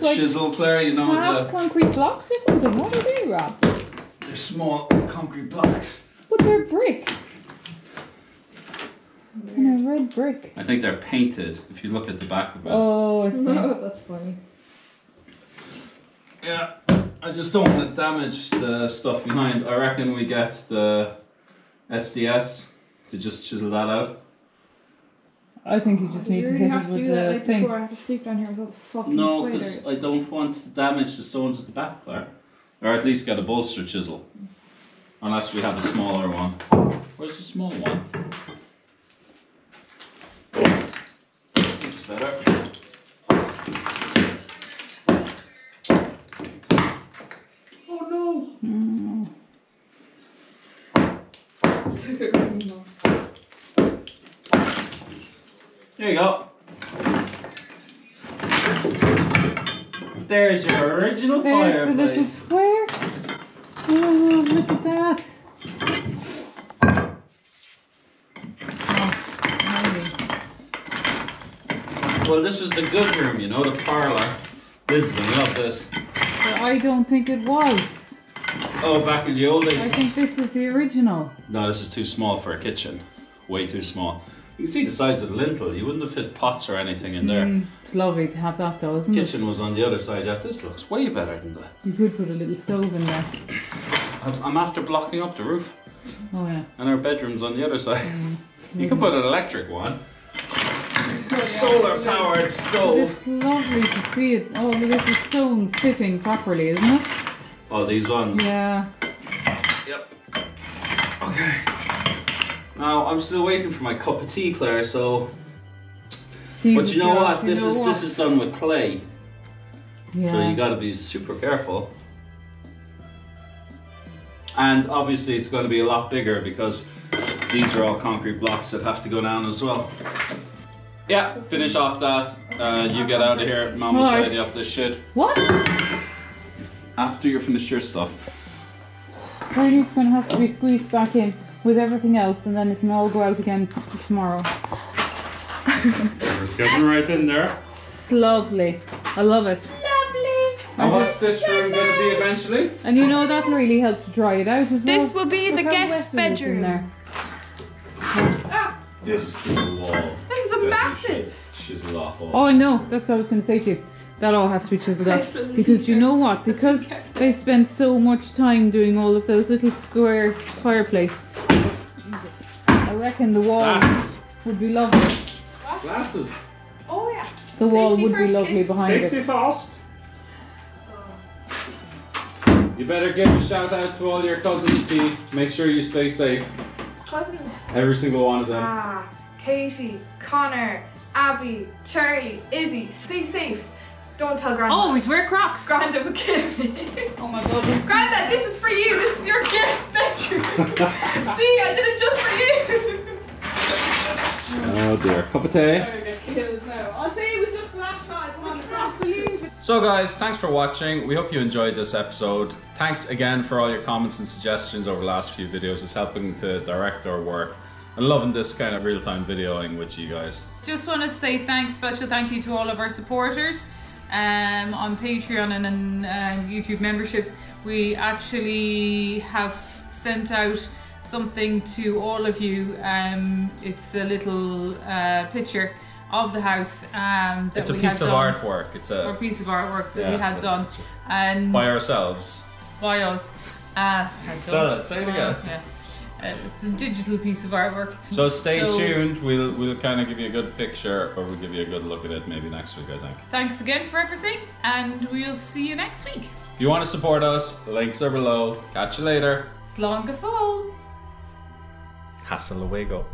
Speaker 1: like
Speaker 2: chisel, Claire, you know.
Speaker 1: Half concrete blocks or something? What are they, Rob?
Speaker 2: They're small concrete blocks.
Speaker 1: But they're brick. And a red brick.
Speaker 2: I think they're painted if you look at the back of it.
Speaker 1: Oh, I see.
Speaker 3: No, that's funny.
Speaker 2: Yeah, I just don't want to damage the stuff behind. I reckon we get the SDS to just chisel that out.
Speaker 1: I think you just need to hit it with the thing.
Speaker 3: Before I have to sleep down here with all the fucking
Speaker 2: No,
Speaker 3: spiders.
Speaker 2: because I don't want to damage the stones at the back, Claire. Or at least get a bolster chisel. Unless we have a smaller one. Where's the small one? That's better. Oh no!
Speaker 1: Mm.
Speaker 2: There you go. There's your original
Speaker 1: There's
Speaker 2: fireplace.
Speaker 1: the little square. Oh, look at that.
Speaker 2: Well, this was the good room, you know, the parlour. This is love this.
Speaker 1: But I don't think it was.
Speaker 2: Oh, back in the old days.
Speaker 1: I think this was the original.
Speaker 2: No, this is too small for a kitchen. Way too small. You can see the size of the lintel. You wouldn't have fit pots or anything in there.
Speaker 1: It's lovely to have that though, isn't
Speaker 2: Kitchen was on the other side. Yeah, this looks way better than that.
Speaker 1: it? You could put a little stove in there.
Speaker 2: I'm after blocking up the roof.
Speaker 1: Oh yeah.
Speaker 2: And our bedroom's on the other side. You could put an electric one. Solar powered
Speaker 1: But
Speaker 2: stove.
Speaker 1: it's lovely to see it, all the little stones fitting properly, isn't it?
Speaker 2: Oh, these ones.
Speaker 1: Yeah.
Speaker 2: Yep. Okay. Now I'm still waiting for my cup of tea, Claire. So,
Speaker 1: Jesus,
Speaker 2: but you know
Speaker 1: yeah,
Speaker 2: what?
Speaker 1: you
Speaker 2: This
Speaker 1: know
Speaker 2: is
Speaker 1: what?
Speaker 2: this is done with clay.
Speaker 1: Yeah.
Speaker 2: So you got to be super careful. And obviously it's going to be a lot bigger because these are all concrete blocks that have to go down as well. Yeah, finish off that. You get out of here. Mom will
Speaker 1: Right.
Speaker 2: tidy up this shit.
Speaker 1: What?
Speaker 2: After you're finished your stuff.
Speaker 1: Bernie's going to have to be squeezed back in with everything else and then it can all go out again tomorrow.
Speaker 2: We're getting right in there.
Speaker 1: It's lovely. I love it.
Speaker 3: Lovely.
Speaker 2: And what's this room going to be eventually?
Speaker 1: And you know that'll really help to dry it out as well.
Speaker 3: This will be the
Speaker 1: Look how
Speaker 3: guest
Speaker 1: wet it is in
Speaker 3: bedroom.
Speaker 1: there.
Speaker 3: Ah,
Speaker 2: This is a wall.
Speaker 3: this is a massive.
Speaker 2: Chisel off all.
Speaker 1: Oh, I know. That's what I was going to say to you. That all has to be chiseled off.
Speaker 3: Nice
Speaker 1: Because do you know what? Because they spent so much time doing all of those little squares fireplace. Jesus. I reckon the wall
Speaker 2: Glasses.
Speaker 1: would be lovely.
Speaker 2: Glasses.
Speaker 3: Oh yeah.
Speaker 1: The wall
Speaker 3: Safety
Speaker 1: would be
Speaker 3: first,
Speaker 1: lovely
Speaker 3: kids.
Speaker 1: behind
Speaker 2: Safety
Speaker 1: it.
Speaker 2: first. You better give a shout out to all your cousins, Dee. Make sure you stay safe.
Speaker 3: Cousins.
Speaker 2: Every single one of them.
Speaker 3: Ah, Katie, Connor, Abby, Charlie, Izzy. Stay safe. Don't tell Grandma.
Speaker 1: Always wear Crocs.
Speaker 3: Grandad will kill me.
Speaker 1: Oh my God.
Speaker 3: Grandad, this is for you. This is your guest bedroom. See, I did it just for you.
Speaker 2: Oh dear. Cup of tea.
Speaker 3: I'll say it was just last shot. Come on, the Crocs will use it.
Speaker 2: So guys, thanks for watching. We hope you enjoyed this episode. Thanks again for all your comments and suggestions over the last few videos. It's helping to direct our work I'm loving this kind of real-time videoing with you guys.
Speaker 1: Just want to say special thank you to all of our supporters on Patreon and YouTube membership. We actually have sent out something to all of you. It's a little picture of the house
Speaker 2: it's a piece of artwork. It's a
Speaker 1: piece of artwork that we had done, and
Speaker 2: by ourselves.
Speaker 1: By us.
Speaker 2: Say it again.
Speaker 1: Yeah. It's a digital piece of artwork.
Speaker 2: So stay tuned. We'll kind of give you a good picture, or we'll give you a good look at it maybe next week, I think.
Speaker 1: Thanks again for everything, and we'll see you next week.
Speaker 2: If you want to support us, links are below. Catch you later.
Speaker 1: Slán go fóill.
Speaker 2: Hassle away go.